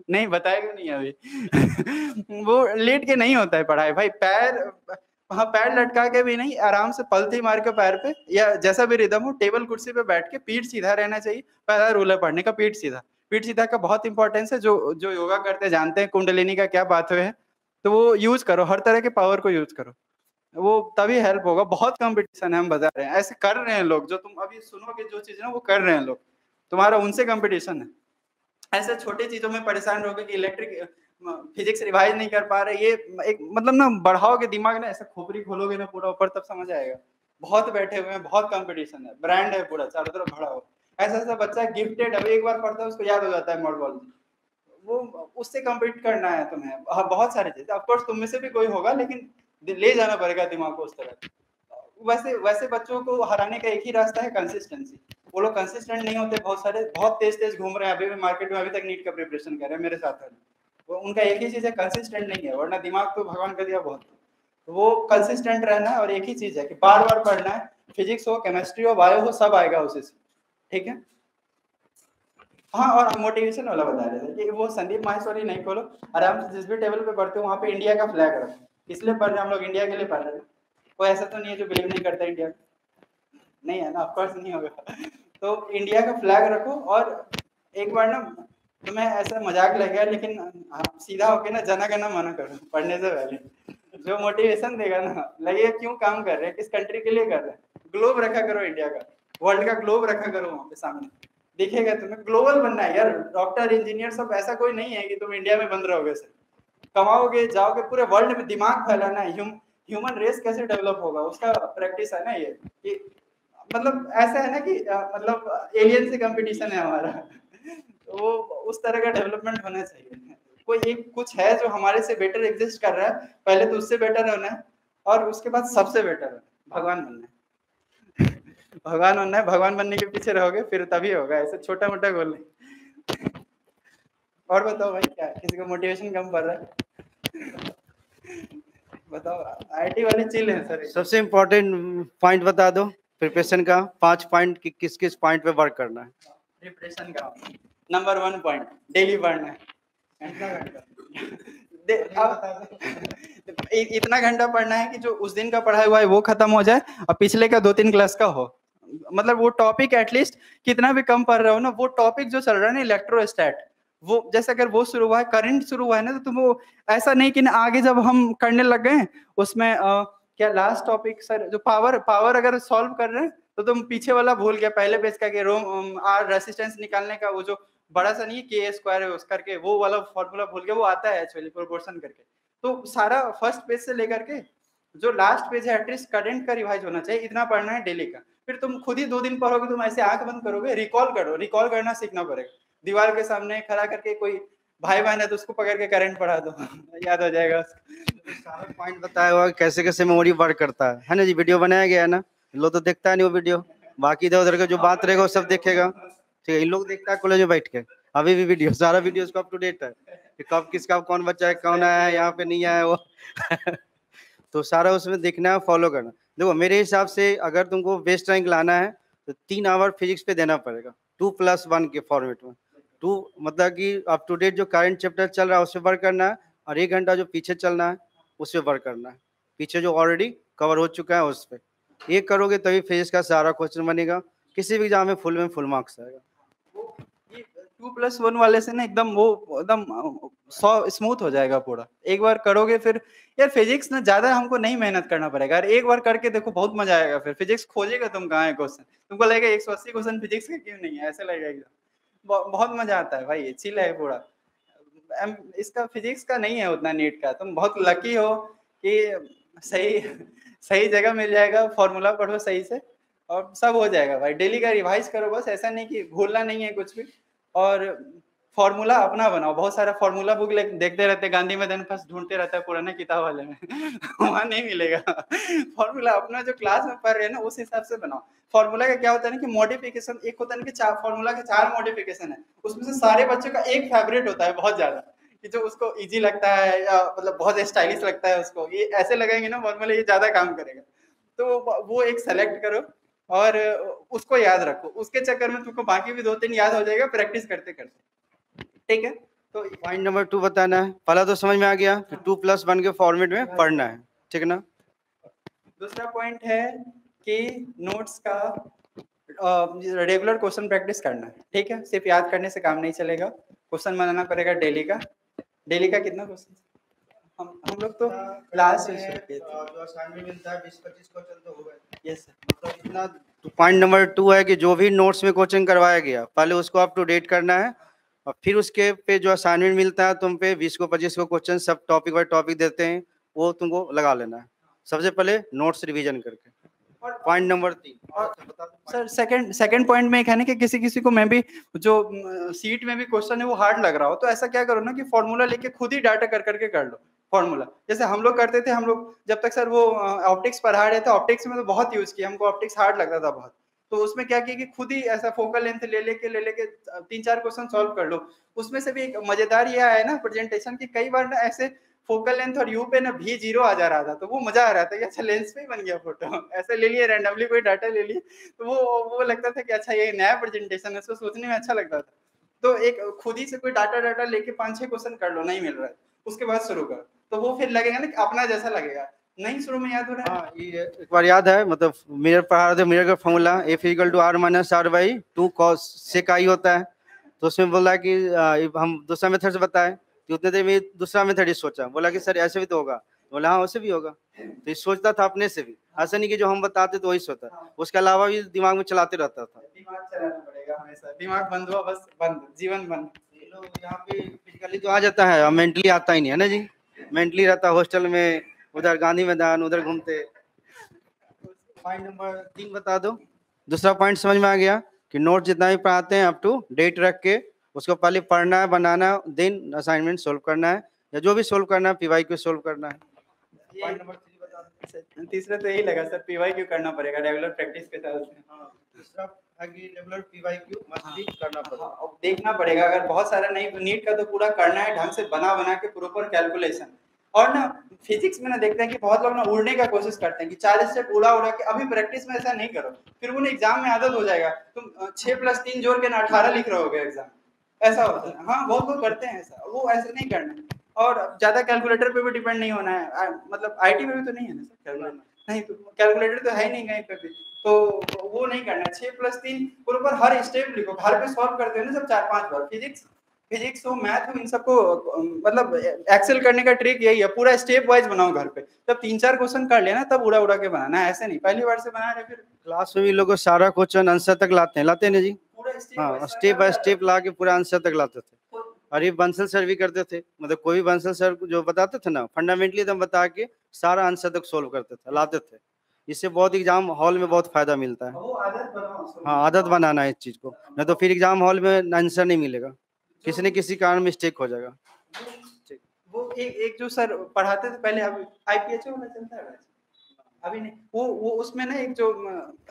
नहीं, बताएगा नहीं अभी। वो लेट के नहीं होता है पढ़ाई भाई। पैर लटका के भी नहीं, आराम से पलथी मार के पैर पे, या जैसा भी रिदम हो, टेबल कुर्सी पे बैठ के पीठ सीधा रहना चाहिए। पहला रूल है पढ़ने का, पीठ सीधा। पीठ सीधा का बहुत इंपॉर्टेंस है। जो योगा करते जानते हैं कुंडलिनी का क्या बात है, तो वो यूज करो, हर तरह के पावर को यूज करो, वो तभी हेल्प होगा। बहुत कंपटीशन है, हम बता रहे हैं, ऐसे कर रहे हैं लोग। जो तुम अभी सुनोगे जो चीज ना, वो कर रहे हैं लोग, तुम्हारा उनसे कंपटीशन है। ऐसे छोटी चीजों में परेशान रहोगे कि इलेक्ट्रिक फिजिक्स रिवाइज नहीं कर पा रहे, ये एक मतलब ना बढ़ाओगे दिमाग ना, ऐसे खोपड़ी खोलोगे ना पूरा ऊपर, तब समझ आएगा। बहुत बैठे हुए हैं, बहुत कंपटीशन है, ब्रांड है पूरा चारों तरफ भरा हुआ। ऐसा ऐसा बच्चा है गिफ्टेड, अब एक बार पढ़ता है उसको याद हो जाता है मॉडल, वो उससे कम्पीट करना है तुम्हें। हाँ, बहुत सारी चीजें, ऑफकोर्स तुम में से भी कोई होगा, लेकिन ले जाना पड़ेगा दिमाग को उस तरह। वैसे बच्चों को हराने का एक ही रास्ता है, कंसिस्टेंसी। वो लोग कंसिस्टेंट नहीं होते, बहुत सारे बहुत तेज घूम रहे हैं अभी भी मार्केट में, अभी तक नीट का प्रिपरेशन कर रहे हैं मेरे साथ है। वो उनका एक ही चीज है, कंसिस्टेंट नहीं है, वरना दिमाग तो भगवान का दिया बहुत। तो वो कंसिस्टेंट रहना है, और एक ही चीज है कि बार बार पढ़ना है। फिजिक्स हो, केमिस्ट्री हो, बायो हो, सब आएगा उसी से, ठीक है। हाँ, और मोटिवेशन वाला बता रहे थे कि वो संदीप माहेश्वरी नहीं खोलो, आराम से जिस भी टेबल पे पढ़ते हो वहाँ पे इंडिया का फ्लैग रखो। इसलिए पढ़ रहे हैं हम लोग, इंडिया के लिए पढ़ रहे हैं। कोई ऐसा तो नहीं है जो बिलीव नहीं करता इंडिया, नहीं है ना, ऑफकोर्स नहीं होगा। तो इंडिया का फ्लैग रखो, और एक बार ना तुम्हें ऐसा मजाक लगेगा, लेकिन आप सीधा होके ना जना गना मना करो पढ़ने से पहले। जो मोटिवेशन देगा ना, लगेगा क्यों काम कर रहे हैं, किस कंट्री के लिए कर रहे हैं। ग्लोब रखा करो इंडिया का, वर्ल्ड का ग्लोब रखा करो वहाँ पे सामने, दिखेगा तुम्हें। ग्लोबल बनना है यार, डॉक्टर इंजीनियर सब ऐसा कोई नहीं है कि तुम इंडिया में बंद रहोगे सिर्फ। कमाओगे, जाओगे, पूरे वर्ल्ड में दिमाग फैलाना है। ह्यूमन रेस कैसे डेवलप होगा उसका प्रैक्टिस है ना ये कि मतलब ऐसा है ना कि मतलब एलियन से कंपटीशन है हमारा। तो वो उस तरह का डेवलपमेंट होना चाहिए। कोई एक कुछ है जो हमारे से बेटर एग्जिस्ट कर रहा है, पहले तो उससे बेटर होना है, और उसके बाद सबसे बेटर होना है, भगवान बनना है। भगवान बनना है, भगवान बनने के पीछे रहोगे फिर तभी होगा, ऐसे छोटा मोटा गोल नहीं। और बताओ भाई, क्या किसी को मोटिवेशन कम पड़ रहा है? बताओ, आईटी वाले चिल है सर। सबसे इम्पोर्टेंट पॉइंट बता दो प्रिपरेशन का, 5 पॉइंट कि किस किस पॉइंट पे वर्क करना है। प्रिपरेशन का नंबर 1 पॉइंट, डेली पढ़ना है। इतना घंटा पढ़ना है कि जो उस दिन का पढ़ा हुआ है वो खत्म हो जाए, और पिछले का 2-3 क्लास का हो। मतलब वो टॉपिक एटलीस्ट कितना भी कम पढ़ रहे हो ना, वो टॉपिक जो चल रहा है ना इलेक्ट्रोस्टैट, वो जैसे अगर वो शुरू हुआ है, करंट शुरू हुआ है ना, तो तुम वो ऐसा नहीं कि ना आगे जब हम करने लग गए उसमें क्या लास्ट टॉपिक सर जो पावर अगर सॉल्व कर रहे हैं, तो तुम पीछे वाला भूल गया, पहले पेज का रोम आर रेसिस्टेंस निकालने का, वो जो बड़ा सा नहीं है के स्क्वायर है उस करके, वो वाला फॉर्मूला भूल गया, वो आता है एक्चुअली प्रोपोर्शन करके। तो सारा फर्स्ट पेज से लेकर के जो लास्ट पेज है एटलीस्ट करंट का रिवाइज होना चाहिए, इतना पढ़ना है डेली का। फिर तुम खुद ही 2 दिन पढ़ोगे, तुम ऐसे आंख बंद करोगे, रिकॉल करना सीखना पड़ेगा। दीवार के सामने खड़ा करके कोई भाई बहन है तो उसको पकड़ के करंट पढ़ा दो, याद हो जाएगा। सारा पॉइंट बताया हुआ कैसे कैसे मेमोरी वर्क करता है ना जी। वीडियो बनाया गया है ना, लोग तो देखता है नहीं वो वीडियो, बाकी इधर उधर का जो बात रहेगा वो सब देखेगा, ठीक है। इन लोग देखता है कॉलेज में बैठ के, अभी भी वीडियो, सारा वीडियो उसका अप टू डेट है कि कब किसका कौन बच्चा है, कौन आया है, यहाँ पे नहीं आया वो। तो सारा उसमें देखना है, फॉलो करना। देखो मेरे हिसाब से अगर तुमको बेस्ट रैंक लाना है तो 3 आवर फिजिक्स पे देना पड़ेगा, 2+1 के फॉर्मेट में। 2 मतलब कि अप टू डेट जो करंट चैप्टर चल रहा है उस पर वर्क करना है, और 1 घंटा जो पीछे चलना है उस पर वर्क करना है, पीछे जो ऑलरेडी कवर हो चुका है उस पर। ये करोगे तभी फिजिक्स का सारा क्वेश्चन बनेगा, किसी भी एग्जाम में फुल मार्क्स आएगा। 2+1 वाले से ना एकदम वो एकदम स्मूथ हो जाएगा पूरा, एक बार करोगे। फिर यार फिजिक्स ना ज्यादा हमको नहीं मेहनत करना पड़ेगा यार, एक बार करके देखो बहुत मजा आएगा। फिर फिजिक्स खोजेगा तुम कहाँ है क्वेश्चन, तुमको लगेगा 180 क्वेश्चन फिजिक्स का क्यों नहीं है, ऐसे लगेगा। बहुत मजा आता है भाई, चिल है पूरा। इसका फिजिक्स का नहीं है उतना नीट का, तुम बहुत लकी हो कि सही सही जगह मिल जाएगा, फॉर्मूला पढ़ो सही से और सब हो जाएगा भाई। डेली का रिवाइज करो बस, ऐसा नहीं कि भूलना नहीं है कुछ भी। और फॉर्मूला अपना बनाओ। बहुत सारा फॉर्मूला बुक देखते रहते गांधी मैदान पास, ढूंढते रहता है पुराना किताब वाले में वहाँ नहीं मिलेगा। फॉर्मूला अपना जो क्लास में पढ़ रहे हैं ना उस हिसाब से बनाओ। फॉर्मूला का क्या होता है ना कि मॉडिफिकेशन एक होता है ना कि चार फॉर्मूला के 4 मॉडिफिकेशन है, उसमें से सारे बच्चों का एक फेवरेट होता है बहुत ज्यादा, कि जो उसको इजी लगता है या मतलब बहुत स्टाइलिश लगता है उसको, ये ऐसे लगेंगे ना फॉर्मूला, ये ज्यादा काम करेगा। तो वो एक सेलेक्ट करो और उसको याद रखो, उसके चक्कर में तुमको बाकी भी 2-3 याद हो जाएगा प्रैक्टिस करते करते। ठीक है, तो पॉइंट नंबर 2 बताना है। पहला तो समझ में आ गया कि 2+1 के फॉर्मेट में पढ़ना है, ठीक है ना। दूसरा पॉइंट है कि नोट्स का रेगुलर क्वेश्चन प्रैक्टिस करना है। ठीक है, सिर्फ याद करने से काम नहीं चलेगा, क्वेश्चन बनाना पड़ेगा डेली का। डेली का कितना क्वेश्चन हम लोग तो लास्ट जो असाइनमेंट मिलता है 20-25 क्वेश्चन तो हो गए। यस सर, मतलब इतना। पॉइंट नंबर 2 है कि जो भी नोट्स में कोचिंग करवाया गया पहले उसको अप टू डेट करना है, और फिर उसके पे जो असाइनमेंट मिलता है तुम पे 20 को 25 को क्वेश्चन सब टॉपिक बाय टॉपिक देते हैं, वो तुमको लगा लेना है सबसे पहले नोट्स रिवीजन करके। Point number 3 sir second point में एक है ना कि किसी किसी को मैं भी जो सीट में भी क्वेश्चन है वो हार्ड लग रहा हो, तो ऐसा क्या करो ना कि फॉर्मूला लेके खुद ही डाटा कर करके कर लो फॉर्मूला। जैसे हम लोग करते थे, हम लोग जब तक सर वो ऑप्टिक्स पढ़ा रहे थे, ऑप्टिक्स में तो बहुत यूज किया, हमको ऑप्टिक्स हार्ड लगता था बहुत, तो उसमें क्या किया कि खुद ही ऐसा फोकल लेंथ ले लेके 3-4 क्वेश्चन सॉल्व कर लो। उसमें से भी एक मजेदार ये है ना प्रेजेंटेशन की, कई बार ना ऐसे फोकल लेंथ और यू पे ना भी 0 आ जा रहा था, तो वो मजा आ रहा था कि अच्छा लेंस पे ही बन गया फोटो, ऐसे ले लिए रैंडमली कोई डाटा ले लिए, तो वो लगता था कि अच्छा ये नया प्रेजेंटेशन है, इसको सोचने में अच्छा लगता था। तो एक खुद ही से कोई डाटा लेके 5-6 क्वेश्चन कर लो, नहीं मिल रहा है उसके बाद शुरू करो, तो वो फिर लगेगा ना कि अपना जैसा लगेगा, नहीं शुरू में याद हो रहा है। हाँ, ये एक बार याद है, मतलब मिरर पढ़ा रहे थे, मिरर का formula F=R-R/2 cos sec i होता है, तो उसमें बोला कि हम दूसरा मेथड से बताएं, तो उतने देर में दूसरा मेथड ही सोचा, बोला कि सर ऐसे भी तो होगा, बोला हाँ वैसे भी होगा, तो ये सोचता था अपने से भी, ऐसा नहीं कि जो हम बताते तो वही सोचता, उसके अलावा भी दिमाग में चलाते रहता था। दिमाग चलाना पड़ेगा हमेशा, दिमाग बंद हुआ बस बंद, जीवन बंद। ये लोग यहाँ पे फिजिकली तो आ जाता है और मेंटली आता ही नहीं है ना जी, मेंटली रहता है हॉस्टल में, उधर गांधी मैदान उधर घूमते। पॉइंट नंबर 3 बता दो। दूसरा पॉइंट समझ में आ गया कि नोट जितना भी पढ़ाते हैं अप टू डेट रख के उसको पहले पढ़ना है, बनाना है, देन असाइनमेंट सोल्व करना है, या जो भी सोल्व करना है PYQ सोल्व करना है। पॉइंट नंबर 3 बता दो। तीसरा तो यही लगा सर, PYQ करना पड़ेगा रेगुलर प्रैक्टिस के साथ। तीसरा है कि रेगुलर PYQ मस्ट भी करना पड़ेगा। अब देखना पड़ेगा, अगर बहुत सारा नहीं तो नीट का तो पूरा करना है ढंग से, बना के प्रॉपर कैलकुलेशन। और ना फिजिक्स में ना देखते हैं कि बहुत लोग ना उड़ने का कोशिश करते हैं कि 4 स्टेप उड़ा के, अभी प्रैक्टिस में ऐसा नहीं करो, फिर वो एग्जाम में आदत हो जाएगा, तुम 6+3 जोड़ के ना 18 लिख रहे होगे एग्जाम, ऐसा होता है। हाँ बहुत लोग करते हैं ऐसा, वो ऐसे नहीं करना। और ज्यादा कैलकुलेटर पे भी डिपेंड नहीं होना है, मतलब IT में भी तो नहीं है ना सर कैलकुलेटर, नहीं तो कैलकुलेटर तो है ही नहीं कहीं पे भी, तो वो नहीं करना। 6+3 ऊपर हर स्टेप लिखो, घर पे सॉल्व करते हो ना सब 4-5 बार, फिजिक्स हो मैथ हो इन सबको, मतलब एक्सेल करने का ट्रिक यही है, पूरा स्टेप वाइज बनाओ घर पे, तब 3-4 क्वेश्चन कर लेना, तब उड़ा के बनाना है, ऐसे नहीं पहली बार से बना रहे फिर क्लास में भी लोग सारा क्वेश्चन आंसर तक लाते हैं ना जी। पूरा हाँ, स्टेप बाय स्टेप ला के पूरा आंसर तक लाते थे। और ये बंसल सर भी करते थे, मतलब कोई भी बंसल सर जो बताते थे ना फंडामेंटली एकदम बता के सारा आंसर तक सोल्व करते थे, लाते थे। इससे बहुत एग्जाम हॉल में बहुत फायदा मिलता है। वो आदत बनाओ। हाँ, आदत बनाना है इस चीज को, नहीं तो फिर एग्जाम हॉल में आंसर नहीं मिलेगा, किसी न किसी कारण मिस्टेक हो जाएगा। वो एक जो सर पढ़ाते थे पहले, अभी IPHO में चलता है अभी नहीं, वो उसमें ना एक जो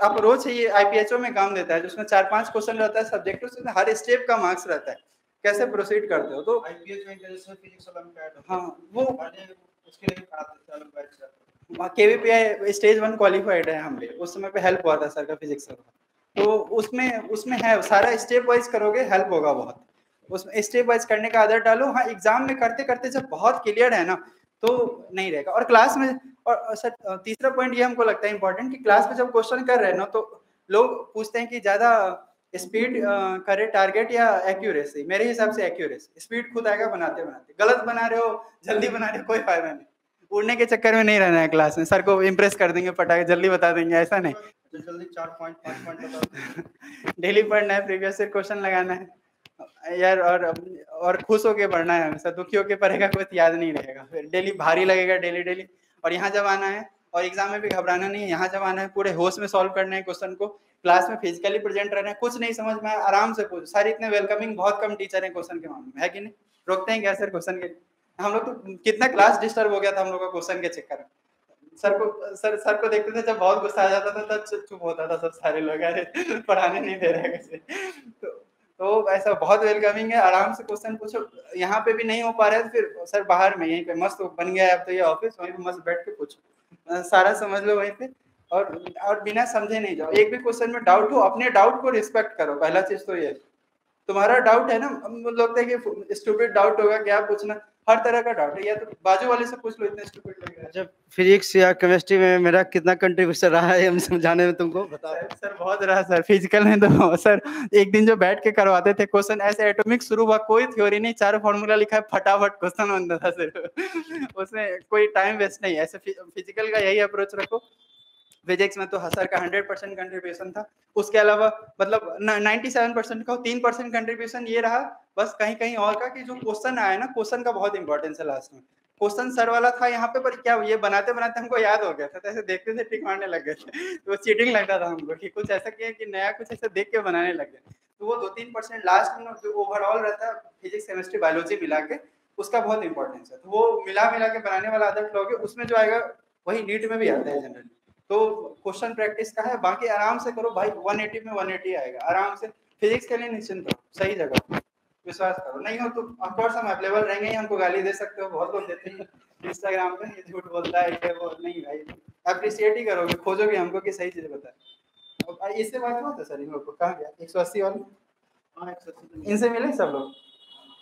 अप्रोच है, ये IPHO में काम देता है, जिसमें 4-5 क्वेश्चन रहता है सब्जेक्ट, उसमें हर स्टेप का मार्क्स रहता है, कैसे प्रोसीड करते हो। तो IPH में इंटरनेशनल फिजिक्स ओलंपियाड, हाँ वो उसके लिए पढ़ाते थे अलग बैच से। KVPI स्टेज 1 क्वालिफाइड है हमने, उस समय पे हेल्प हुआ था सर का फिजिक्स सर, तो उसमें है सारा स्टेप वाइज करोगे हेल्प होगा बहुत, उसमें स्टेप वाइज करने का आदत डालो। हाँ एग्जाम में करते करते जब बहुत क्लियर है ना तो नहीं रहेगा। और क्लास में, और सर तीसरा पॉइंट ये हमको लगता है इंपॉर्टेंट कि क्लास में जब क्वेश्चन कर रहे हैं ना तो लोग पूछते हैं कि ज्यादा स्पीड करे टारगेट या एक्यूरेसी। मेरे हिसाब से एक्यूरेसी, स्पीड खुद आएगा बनाते बनाते, गलत बना रहे हो जल्दी बना रहे हो कोई फायदा नहीं, उड़ने के चक्कर में नहीं रहना है क्लास में, सर को इम्प्रेस कर देंगे पटाखे जल्दी बता देंगे, ऐसा नहीं। जल्दी 4 पॉइंट 5 पॉइंट बता डेली पढ़ना है, प्रीवियस ईयर क्वेश्चन लगाना है यार, और खुश होके पढ़ना है हमेशा, दुखी होके पढ़ेगा कोई याद नहीं रहेगा, फिर डेली भारी लगेगा डेली। और यहाँ जब आना है और एग्जाम में भी घबराना नहीं है, यहाँ जब आना है पूरे होश में सॉल्व करना है क्वेश्चन को, क्लास में फिजिकली प्रेजेंट रहना है, कुछ नहीं समझ में आराम से पूछ। सर इतने वेलकमिंग बहुत कम टीचर हैं क्वेश्चन के मामले में, है कि नहीं? रोकते हैं क्या सर क्वेश्चन के? हम लोग तो कितना क्लास डिस्टर्ब हो गया था हम लोग का क्वेश्चन के चक्कर में। सर को देखते थे जब बहुत गुस्सा आ जाता था तब चुप होता था सब सारे लोग, अरे पढ़ाने नहीं दे रहे कैसे। तो ऐसा बहुत वेलकमिंग है, आराम से क्वेश्चन पूछो। यहाँ पे भी नहीं हो पा रहा है तो फिर सर बाहर में यहीं पे मस्त बन गया है अब तो ये ऑफिस, वहीं पे मस्त बैठ के पूछो, सारा समझ लो वहीं पे। और बिना समझे नहीं जाओ। एक भी क्वेश्चन में डाउट हो, अपने डाउट को रिस्पेक्ट करो, पहला चीज तो ये। तुम्हारा डाउट है ना, हम लोग हैं कि स्टूपिड डाउट होगा, क्या पूछना, हर तरह का डाउट है, या तो बाजू वाले से पूछ लो, इतने स्टूपिड लग रहा है। जब फिजिक्स या केमिस्ट्री में मेरा कितना कंट्रीब्यूशन रहा है हम समझाने में, तुमको बताओ। सर बहुत रहा सर। फिजिकल में तो सर एक दिन जो बैठ के करवाते थे क्वेश्चन, ऐसे एटॉमिक शुरू हुआ, कोई थ्योरी नहीं, 4 फार्मूला लिखा है, फटाफट क्वेश्चन बनता था सर। उसमें कोई टाइम वेस्ट नहीं। ऐसे फिजिकल का यही अप्रोच रखो। फिजिक्स में तो सर का 100% कंट्रीब्यूशन था, उसके अलावा मतलब 97% का 3% कंट्रीब्यूशन ये रहा बस कहीं कहीं और का, कि जो क्वेश्चन आया ना, क्वेश्चन का बहुत इंपॉर्टेंस है लास्ट में। क्वेश्चन सर वाला था यहाँ पे, पर क्या ये बनाते बनाते हमको याद हो गया था, तो ऐसे देखते थे टिक मारने लग गए थे। तो चीटिंग लगता था हमको कि कुछ ऐसा किया कि नया कुछ ऐसा देख के बनाने लग गए। तो वो 2-3% लास्ट में जो ओवरऑल रहता है फिजिक्स केमिस्ट्री बायोलॉजी मिला के, उसका बहुत इंपॉर्टेंस है। तो वो मिला के बनाने वाला आदत लोगे, उसमें जो आएगा वही नीट में भी आता है जनरली। तो क्वेश्चन प्रैक्टिस का है, बाकी आराम से करो भाई, 180 में 180 आएगा आराम से। फिजिक्स के लिए निश्चिंत हो, सही जगह विश्वास करो। नहीं हो तो ऑफकोर्स हम अवेलेबल रहेंगे ही, हमको गाली दे सकते हो, बहुत लोग देते हैं इंस्टाग्राम पे, ये झूठ बोलता है ये वो। नहीं भाई, अप्रिशिएट ही करोगे, खोजोगे हमको कि सही चीज बताए। इससे बात हुआ था सर इन लोग को, कहाँ गया 180 वाले? हाँ 180 इनसे मिले सब लोग।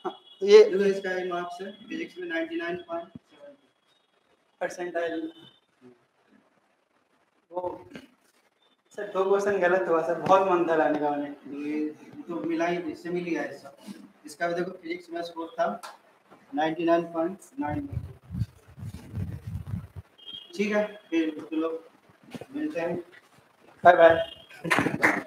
हाँ, ये इसका मार्क्स है फिजिक्स में 99.7 परसेंटाइल। वो सर 2 क्वेश्चन गलत हुआ सर, बहुत मन था लाने का मैंने। ये तो मिला ही, इससे मिल गया इसका। इसका भी देखो फिजिक्स में स्कोर था 99.9। ठीक है, फिर तो लोग मिलते हैं, बाय बाय।